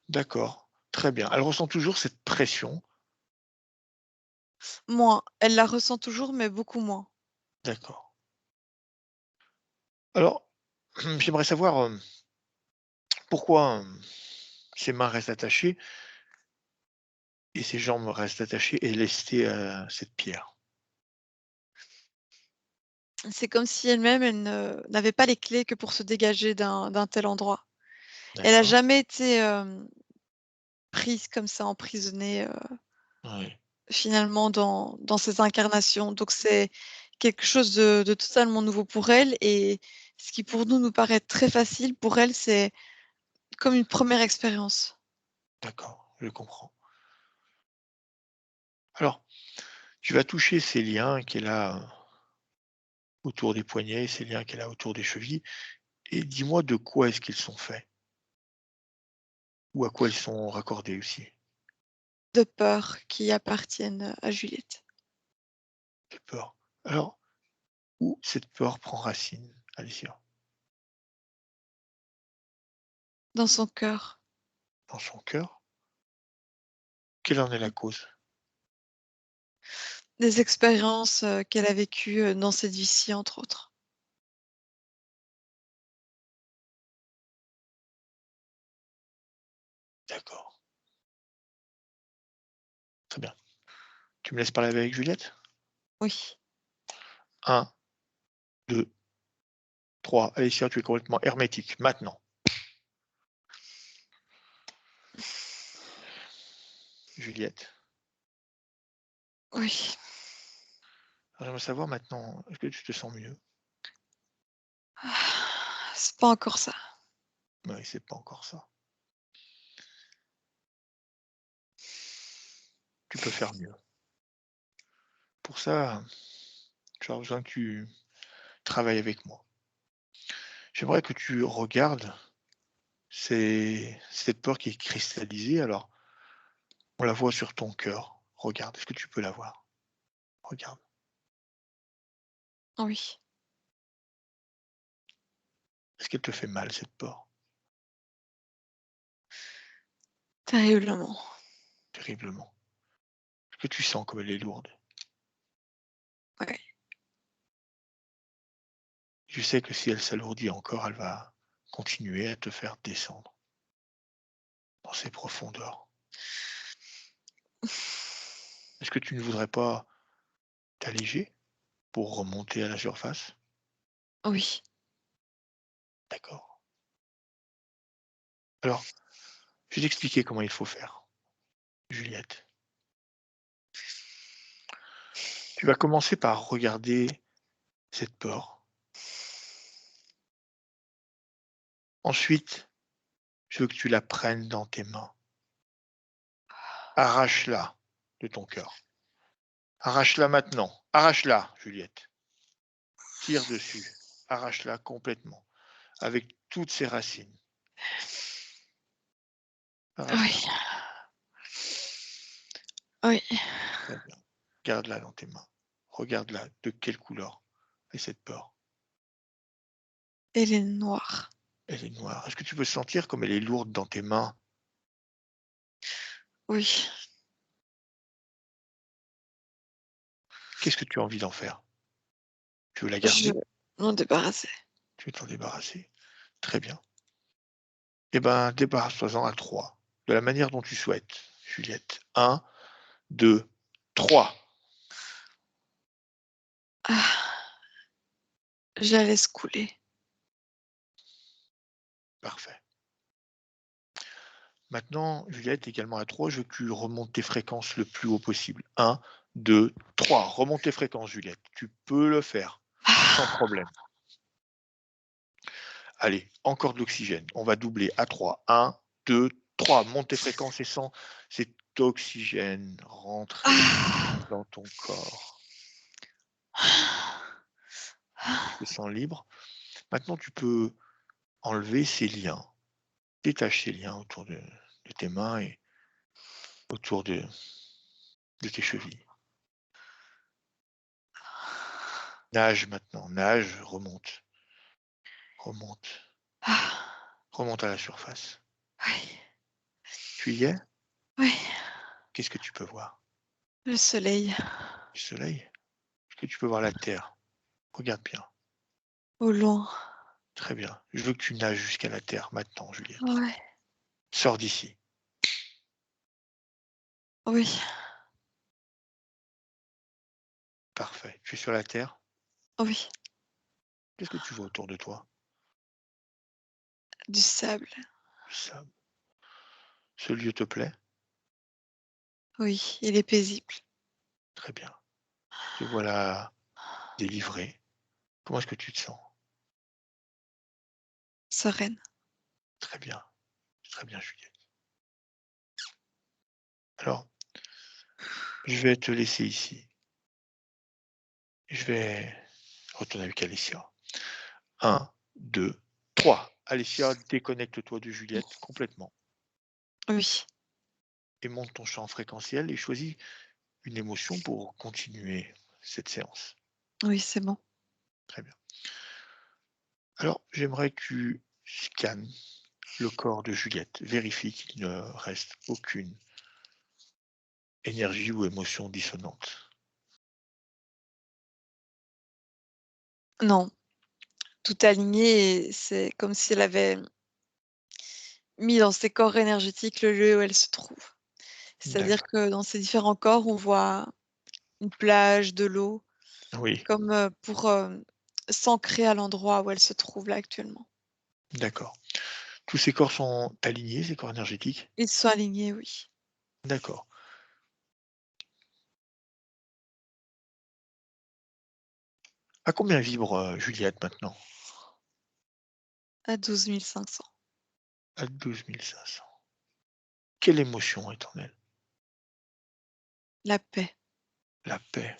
D'accord, très bien. Elle ressent toujours cette pression. Moins. Elle la ressent toujours, mais beaucoup moins. D'accord. Alors, j'aimerais savoir, pourquoi, ses mains restent attachées et ses jambes restent attachées et lestées à cette pierre? C'est comme si elle-même, elle n'avait pas les clés que pour se dégager d'un tel endroit. Elle a D'accord, jamais été, prise comme ça, emprisonnée, oui, finalement dans ces incarnations. Donc c'est quelque chose de totalement nouveau pour elle et ce qui pour nous paraît très facile, pour elle, c'est comme une première expérience. d'accord, je comprends. Alors, tu vas toucher ces liens qu'elle a, autour des poignets, ces liens qu'elle a autour des chevilles et dis-moi de quoi est-ce qu'ils sont faits? Ou à quoi ils sont raccordés aussi? De peur qui appartiennent à Juliette. De peur. Alors, où cette peur prend racine, Alicia? Dans son cœur. Dans son cœur? Quelle en est la cause? Des expériences, qu'elle a vécues, dans cette vie-ci, entre autres. D'accord, très bien. Tu me laisses parler avec Juliette? Oui. 1, 2, 3. Alicia, tu es complètement hermétique, maintenant. Juliette, Oui. j'aimerais savoir maintenant, est-ce que tu te sens mieux? C'est pas encore ça. Oui, c'est pas encore ça. Tu peux faire mieux. Pour ça, j'aurais besoin que tu travailles avec moi. J'aimerais que tu regardes cette peur qui est cristallisée. Alors, on la voit sur ton cœur. Regarde, est-ce que tu peux la voir? Regarde. Oui. Est-ce qu'elle te fait mal, cette peur? Terriblement. Terriblement. Est-ce que tu sens comme elle est lourde? Ouais. Je sais que si elle s'alourdit encore, elle va continuer à te faire descendre dans ces profondeurs. Est-ce que tu ne voudrais pas t'alléger pour remonter à la surface? Oui. D'accord. Alors, je vais t'expliquer comment il faut faire, Juliette. Tu vas commencer par regarder cette peur. Ensuite, je veux que tu la prennes dans tes mains. Arrache-la de ton cœur. Arrache-la maintenant. Arrache-la, Juliette. Tire dessus. Arrache-la complètement, avec toutes ses racines. Arrache-la. Oui. Oui. Très bien. Garde-la dans tes mains. Regarde-la. De quelle couleur est cette peur? Elle est noire. Elle est noire. Est-ce que tu peux sentir comme elle est lourde dans tes mains? Oui. Qu'est-ce que tu as envie d'en faire? Tu veux la Je garder? m'en débarrasser. Tu veux t'en débarrasser? Très bien. Eh ben, débarrasse-toi-en à 3, de la manière dont tu souhaites, Juliette. 1, 2, 3. Ah, je la laisse couler. Parfait. Maintenant, Juliette, également à 3, je veux que tu remontes tes fréquences le plus haut possible. 1, 2, 3. Remonte tes fréquences, Juliette. Tu peux le faire sans Ah, problème. Allez, encore de l'oxygène. On va doubler à 3. 1, 2, 3. Monte tes fréquences et sens d'oxygène rentrer dans ton corps. Tu te sens libre. Maintenant, tu peux enlever ces liens. Détache ces liens autour de tes mains et autour de tes chevilles. Nage maintenant, nage, remonte. Remonte. Remonte à la surface. Oui, Tu y es? oui, Qu'est-ce que tu peux voir? le soleil Le soleil? Est-ce que tu peux voir la terre? Regarde bien. au loin. Très bien. Je veux que tu nages jusqu'à la terre maintenant, Juliette. Ouais, Sors d'ici. oui, Parfait. Tu es sur la terre. oui, Qu'est-ce que tu vois autour de toi? du sable. Du sable. Ce lieu te plaît? Oui, il est paisible. Très bien. Te voilà délivré. Comment est-ce que tu te sens? Sereine. Très bien. Très bien, Juliette. Alors, je vais te laisser ici. Je vais retourner avec Alicia. 1, 2, 3. Alicia, déconnecte-toi de Juliette complètement Oui, et monte ton champ fréquentiel et choisis une émotion pour continuer cette séance. oui, c'est bon. Très bien. Alors, j'aimerais que tu scannes le corps de Juliette. Vérifie qu'il ne reste aucune énergie ou émotion dissonante. Non, tout aligné et c'est comme si elle avait mis dans ses corps énergétiques le lieu où elle se trouve. C'est-à-dire D'accord. que dans ces différents corps, on voit une plage, de l'eau, Oui, comme, pour, s'ancrer à l'endroit où elle se trouve là actuellement. d'accord. Tous ces corps sont alignés, ces corps énergétiques? Ils sont alignés, oui, D'accord. À combien vibre Juliette maintenant? à 12 500. À 12 500. Quelle émotion est en elle? La paix. La paix.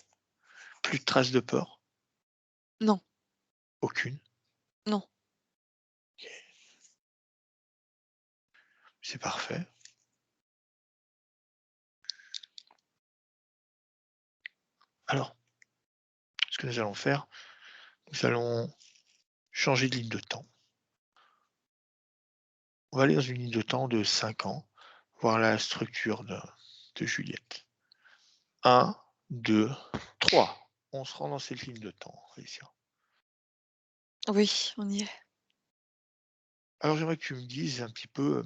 Plus de traces de peur? Non, Aucune. non. C'est parfait. Alors, ce que nous allons faire, nous allons changer de ligne de temps. On va aller dans une ligne de temps de 5 ans, voir la structure de Juliette. 1, 2, 3. On se rend dans cette ligne de temps, Alicia. Oui, on y est. Alors j'aimerais que tu me dises un petit peu,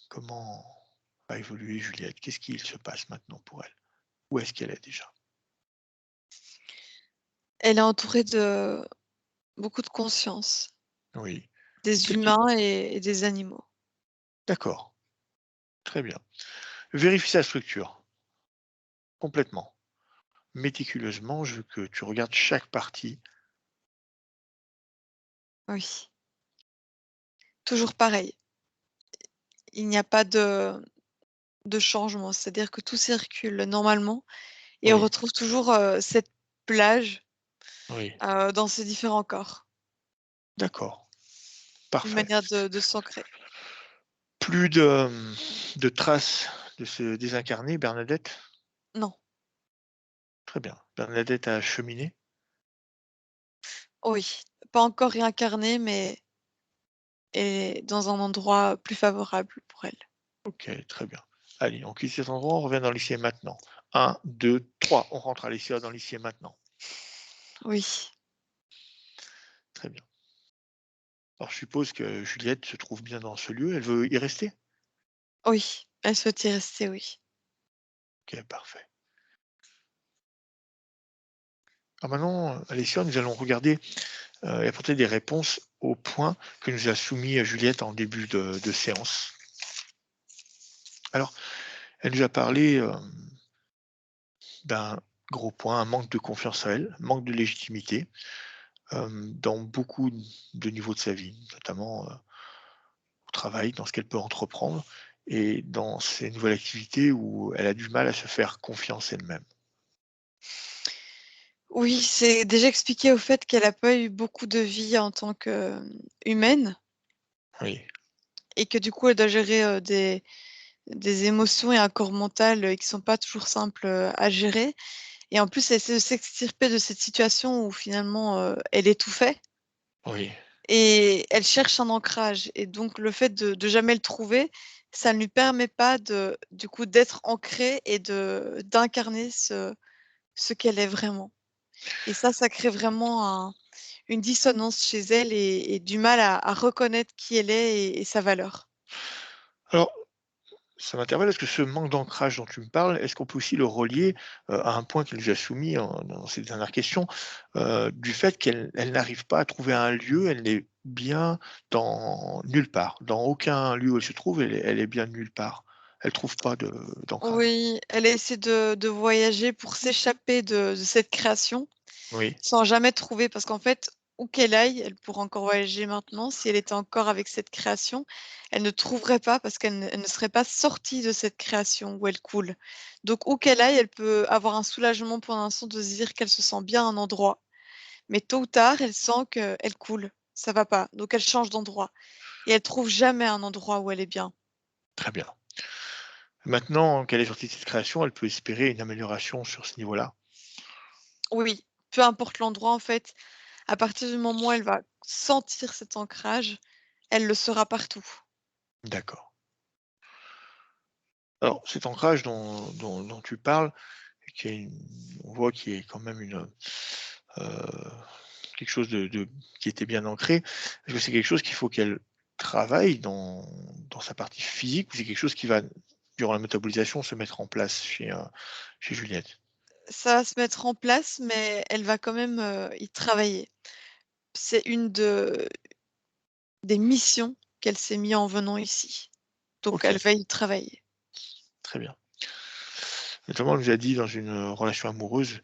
comment va évoluer Juliette? Qu'est-ce qu'il se passe maintenant pour elle? Où est-ce qu'elle est déjà? Elle est entourée de beaucoup de conscience, Oui. des Qu'est-ce qui humains et des animaux. D'accord, très bien. Vérifie sa structure, complètement. Méticuleusement, je veux que tu regardes chaque partie. Oui, toujours pareil. Il n'y a pas de changement, c'est-à-dire que tout circule normalement et on Oui, retrouve toujours, cette plage, oui, dans ces différents corps. d'accord, Une parfait. manière de s'ancrer. Plus de traces de ce désincarné, Bernadette? Non, Très bien. Bernadette a cheminé? oui, pas encore réincarnée, mais elle est dans un endroit plus favorable pour elle. OK, très bien. Allez, on quitte cet endroit, on revient dans l'ici et maintenant. 1, 2, 3. On rentre à l'ici dans l'ici et maintenant. Oui, Très bien. Alors je suppose que Juliette se trouve bien dans ce lieu, elle veut y rester? oui, elle souhaite y rester, oui. OK, parfait. Alors maintenant, Alexia, nous allons regarder, et apporter des réponses aux points que nous a soumis, Juliette en début de séance. Alors, elle nous a parlé, d'un gros point, un manque de confiance en elle, manque de légitimité, dans beaucoup de niveaux de sa vie, notamment, au travail, dans ce qu'elle peut entreprendre et dans ces nouvelles activités où elle a du mal à se faire confiance elle-même. Oui, c'est déjà expliqué au fait qu'elle a pas eu beaucoup de vie en tant qu'humaine Oui, et que du coup, elle doit gérer, des émotions et un corps mental, qui sont pas toujours simples, à gérer et en plus, elle essaie de s'extirper de cette situation où finalement, elle étouffait oui, et elle cherche un ancrage et donc le fait de jamais le trouver, ça ne lui permet pas du coup, d'être ancrée et d'incarner ce qu'elle est vraiment et ça crée vraiment une dissonance chez elle et du mal à reconnaître qui elle est et sa valeur. alors ça m'interpelle, est-ce que ce manque d'ancrage dont tu me parles, est-ce qu'on peut aussi le relier, à un point qu'elle nous a soumis dans ses dernières questions, du fait qu'elle n'arrive pas à trouver un lieu, elle n'est bien dans nulle part. Dans aucun lieu où elle se trouve, elle est bien nulle part. Elle trouve pas d'ancrage. Oui, elle essaie de voyager pour s'échapper de cette création, Oui, sans jamais trouver parce qu'en fait, où qu'elle aille, elle pourrait encore voyager maintenant. Si elle était encore avec cette création, elle ne trouverait pas parce qu'elle ne serait pas sortie de cette création où elle coule. Donc où qu'elle aille, elle peut avoir un soulagement pour l'instant de se dire qu'elle se sent bien à un endroit, mais tôt ou tard, elle sent qu'elle coule, ça va pas, donc elle change d'endroit et elle trouve jamais un endroit où elle est bien. très bien. Maintenant qu'elle est sortie de cette création, elle peut espérer une amélioration sur ce niveau-là? Oui, peu importe l'endroit en fait, à partir du moment où elle va sentir cet ancrage, elle le sera partout. D'accord. Alors cet ancrage dont tu parles, qui est on voit qu'il y a quand même heu, quelque chose de qui était bien ancré. Est-ce que c'est quelque chose qu'il faut qu'elle travaille dans sa partie physique ou c'est quelque chose qui va, durant la métabolisation, se mettre en place chez Juliette? Ça va se mettre en place, mais elle va quand même, y travailler. C'est une des missions qu'elle s'est mis en venant ici, donc OK, elle va y travailler. très bien. Notamment, elle nous a dit dans une, relation amoureuse,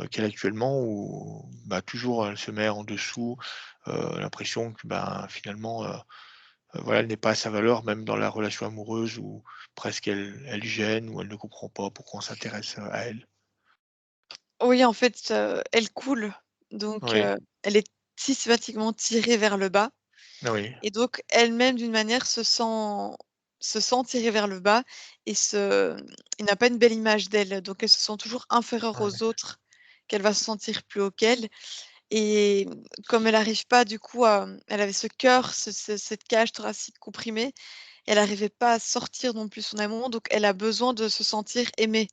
qu'elle actuellement où, bah, toujours elle se met en dessous, l'impression que, ben, finalement, voilà, elle n'est pas à sa valeur même dans la relation amoureuse où presque elle gêne, ou elle ne comprend pas pourquoi on s'intéresse, à elle. Oui, en fait, elle coule, donc Oui, elle est systématiquement tirée vers le bas oui, et donc elle-même d'une manière se sent tirée vers le bas et et n'a pas une belle image d'elle, donc elle se sent toujours inférieure ouais, aux autres, qu'elle va se sentir plus haut qu'elles et comme elle n'arrive pas du coup elle avait ce cœur, cette cage thoracique comprimée, elle n'arrivait pas à sortir non plus son amour, donc elle a besoin de se sentir aimée,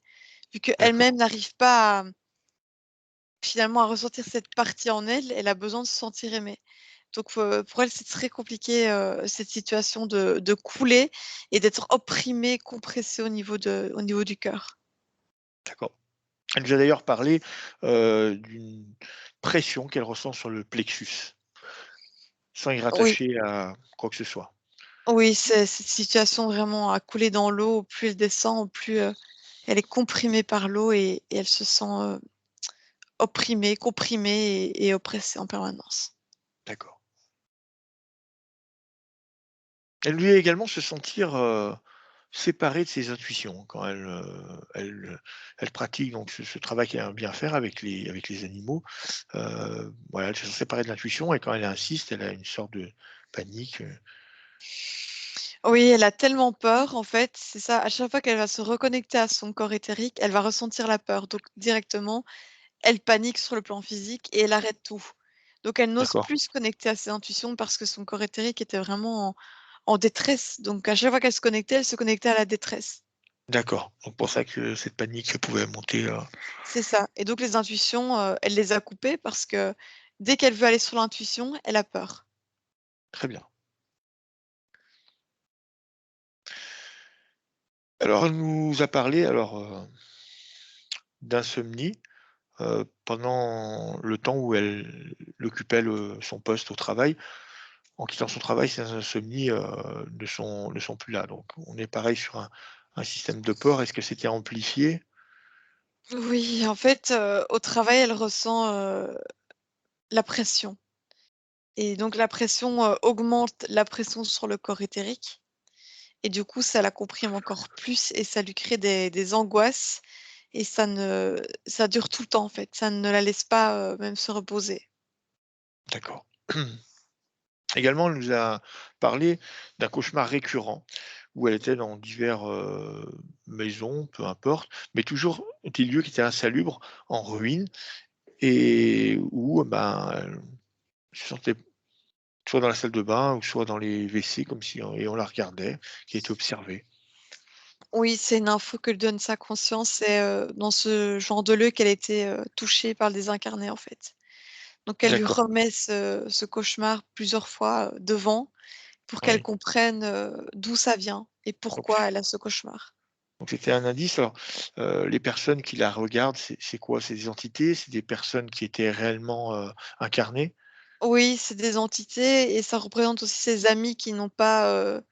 vu d'accord, qu'elle-même n'arrive pas finalement à ressentir cette partie en elle, elle a besoin de se sentir aimée. Donc, pour elle, c'est très compliqué, cette situation de couler et d'être opprimée, compressée au niveau du cœur. d'accord. Elle nous a d'ailleurs parlé, d'une pression qu'elle ressent sur le plexus, sans y Oui, rattacher à quoi que ce soit. oui, c'est cette situation vraiment à couler dans l'eau, au plus elle descend, au plus, elle est comprimée par l'eau et elle se sent, opprimée, comprimée et oppressée en permanence. D'accord. Elle lui également se sentir, séparée de ses intuitions quand elle pratique donc ce travail qu'elle aime bien faire avec les animaux. Voilà, elle se sent séparée de l'intuition et quand elle insiste, elle a une sorte de panique, Oui, elle a tellement peur, en fait, c'est ça, à chaque fois qu'elle va se reconnecter à son corps éthérique, elle va ressentir la peur. Donc directement, elle panique sur le plan physique et elle arrête tout. Donc elle n'ose d'accord, plus se connecter à ses intuitions parce que son corps éthérique était vraiment en détresse. Donc à chaque fois qu'elle se connectait, elle se connectait à la détresse. d'accord. Donc pour ça que cette panique pouvait monter, C'est ça. Et donc les intuitions, elle les a coupées parce que dès qu'elle veut aller sur l'intuition, elle a peur. très bien. Alors elle nous a parlé d'insomnie, pendant le temps où elle occupait son poste au travail. En quittant son travail, ces insomnies, ne sont plus là. Donc on est pareil sur un système de peur. Est-ce que c'était amplifié? Oui, en fait, au travail, elle ressent, la pression et donc la pression, augmente la pression sur le corps éthérique et du coup, ça la comprime encore plus et ça lui crée des angoisses et ça dure tout le temps, en fait. Ça ne la laisse pas, même se reposer. D'accord. Également, elle nous a parlé d'un cauchemar récurrent où elle était dans divers, maisons, peu importe, mais toujours des lieux qui étaient insalubres, en ruine et où, ben, elle se sentait soit dans la salle de bain ou soit dans les WC comme si on la regardait, qui était observée. Oui, c'est une info que lui donne sa conscience, c'est, dans ce genre de lieu qu'elle a été, touchée par le désincarné, en fait. Donc elle lui D'accord, remet ce cauchemar plusieurs fois, devant pour qu'elle oui. comprenne, d'où ça vient et Donc pourquoi elle a ce cauchemar. donc c'était un indice. Alors, les personnes qui la regardent, c'est quoi? C'est des entités? C'est des personnes qui étaient réellement, incarnées? Oui, c'est des entités et ça représente aussi ses amis qui n'ont pas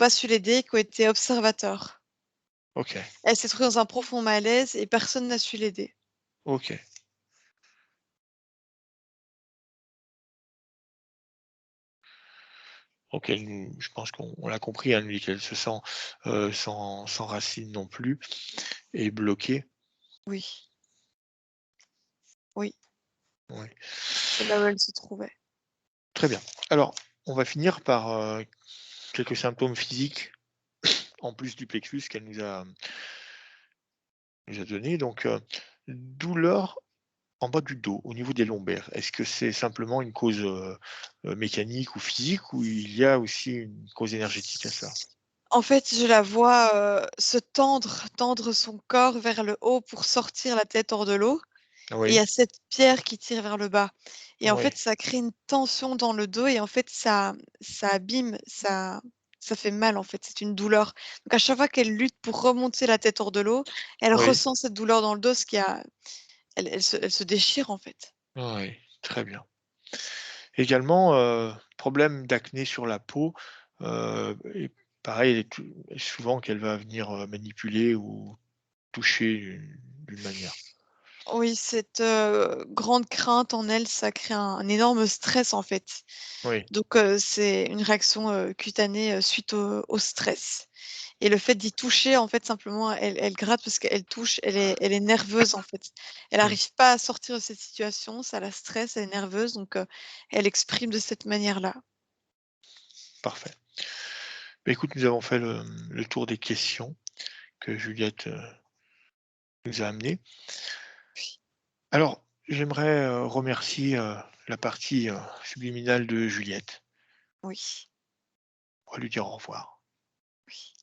su l'aider, qui ont été observateurs. OK, Elle s'est trouvée dans un profond malaise et personne n'a su l'aider. OK. OK, je pense qu'on l'a compris, hein, lui, qu'elle se sent, sans racines non plus et bloquée. Oui, oui, Oui. c'est là où elle se trouvait. Très bien. Alors, on va finir par, quelques symptômes physiques en plus du plexus qu'elle nous a donné. Donc, douleur en bas du dos, au niveau des lombaires. Est-ce que c'est simplement une cause, mécanique ou physique ou il y a aussi une cause énergétique à ça? En fait, je la vois, se tendre son corps vers le haut pour sortir la tête hors de l'eau et il y Oui, a cette pierre qui tire vers le bas et en oui, fait, ça crée une tension dans le dos et en fait, ça abîme, ça fait mal, en fait, c'est une douleur. Donc à chaque fois qu'elle lutte pour remonter la tête hors de l'eau, elle oui, ressent cette douleur dans le dos, ce qui a elle se déchire, en fait. oui, très bien. Également, problème d'acné sur la peau, et pareil, elle est tou souvent qu'elle va venir, manipuler ou toucher d'une manière. Oui, cette, grande crainte en elle, ça crée un énorme stress, en fait. Oui, Donc c'est une réaction, cutanée, suite au stress et le fait d'y toucher, en fait, simplement, elle gratte parce qu'elle touche, elle est nerveuse, en fait. Elle oui, n'arrive pas à sortir de cette situation, ça la stresse, elle est nerveuse, donc elle exprime de cette manière-là. parfait. Bah, écoute, nous avons fait le tour des questions que Juliette, nous a amenées. Alors, j'aimerais, remercier, la partie, subliminale de Juliette. Oui, On va lui dire au revoir oui,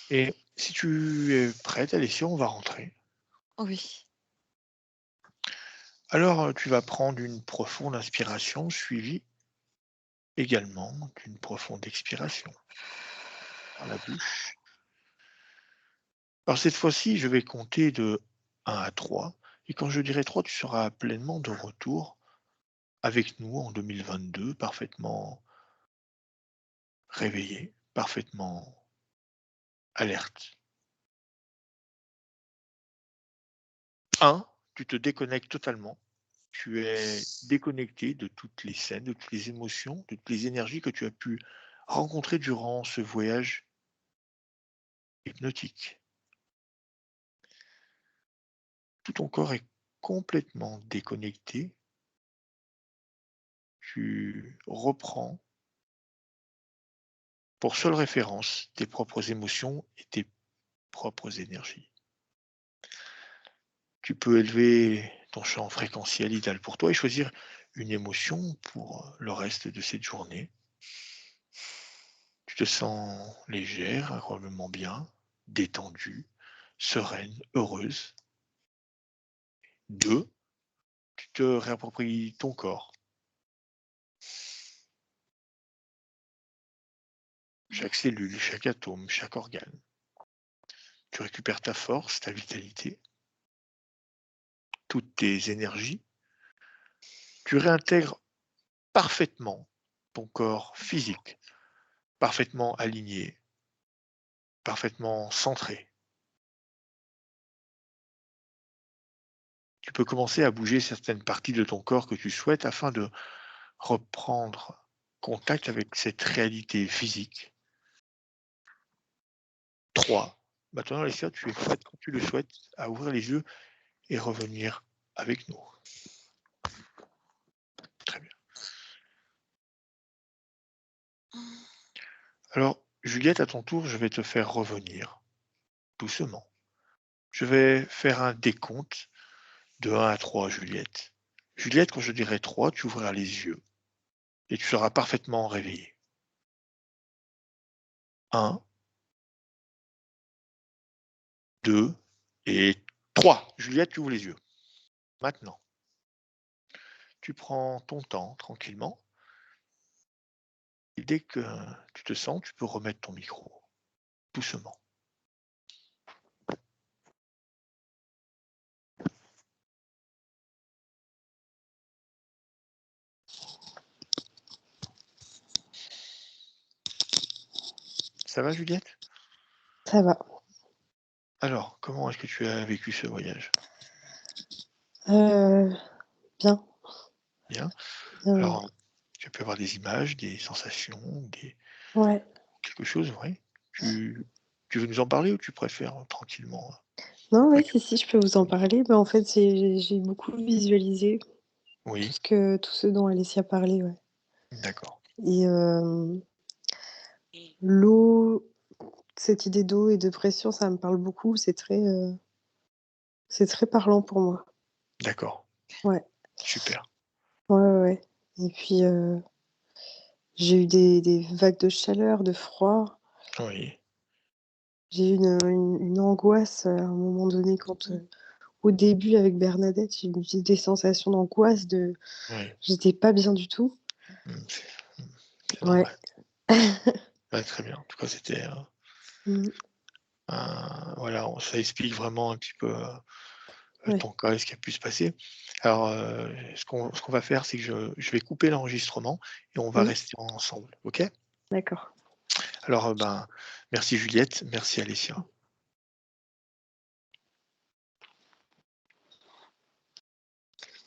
et si tu es prête, Alessia, on va rentrer. oui, Alors, tu vas prendre une profonde inspiration suivie également d'une profonde expiration par la bouche. Alors cette fois-ci, je vais compter de 1 à 3 et quand je dirai 3, tu seras pleinement de retour avec nous en 2022, parfaitement réveillé, parfaitement alerte. 1, tu te déconnectes totalement. Tu es déconnecté de toutes les scènes, de toutes les émotions, de toutes les énergies que tu as pu rencontrer durant ce voyage hypnotique. Tout ton corps est complètement déconnecté. Tu reprends pour seule référence tes propres émotions et tes propres énergies. Tu peux élever ton champ fréquentiel idéal pour toi et choisir une émotion pour le reste de cette journée. Tu te sens légère, agréablement bien, détendue, sereine, heureuse. 2, tu te réappropries ton corps, chaque cellule, chaque atome, chaque organe. Tu récupères ta force, ta vitalité, toutes tes énergies. Tu réintègres parfaitement ton corps physique, parfaitement aligné, parfaitement centré. Tu peux commencer à bouger certaines parties de ton corps que tu souhaites afin de reprendre contact avec cette réalité physique. 3. Maintenant, Alessia, tu es prête, quand tu le souhaites, à ouvrir les yeux et revenir avec nous. Très bien. Alors, Juliette, à ton tour, je vais te faire revenir doucement. Je vais faire un décompte de 1 à 3, Juliette. Juliette, quand je dirai 3, tu ouvriras les yeux et tu seras parfaitement réveillée. 1, 2 et 3. Juliette, tu ouvres les yeux. Maintenant, tu prends ton temps tranquillement et dès que tu te sens, tu peux remettre ton micro doucement. Ça va, Juliette? Ça va. Alors, comment est-ce que tu as vécu ce voyage? Bien. Bien. Bien, Alors, tu peux avoir des images, des sensations, ouais. quelque chose, oui. Tu veux nous en parler ou tu préfères tranquillement? Non, Ouais. oui, si, je peux vous en parler. En fait, j'ai beaucoup visualisé Oui, tout ce dont Alessia parlait, ouais. d'accord. Et l'eau, cette idée d'eau et de pression, ça me parle beaucoup. C'est très parlant pour moi. D'accord. Ouais. Super. Ouais. Et puis, j'ai eu des vagues de chaleur, de froid. Oui, J'ai eu une angoisse, à un moment donné quand, au début avec Bernadette, j'ai eu des sensations d'angoisse, oui. j'étais pas bien du tout. C'est Ouais. normal. Ouais, très bien. En tout cas, c'était Mmh. voilà, ça explique vraiment un petit peu Ouais. ton cas et ce qui a pu se passer. Alors, ce qu'on va faire, c'est que je vais couper l'enregistrement et on va Oui, rester ensemble. OK? d'accord. Alors, merci Juliette, merci Alessia.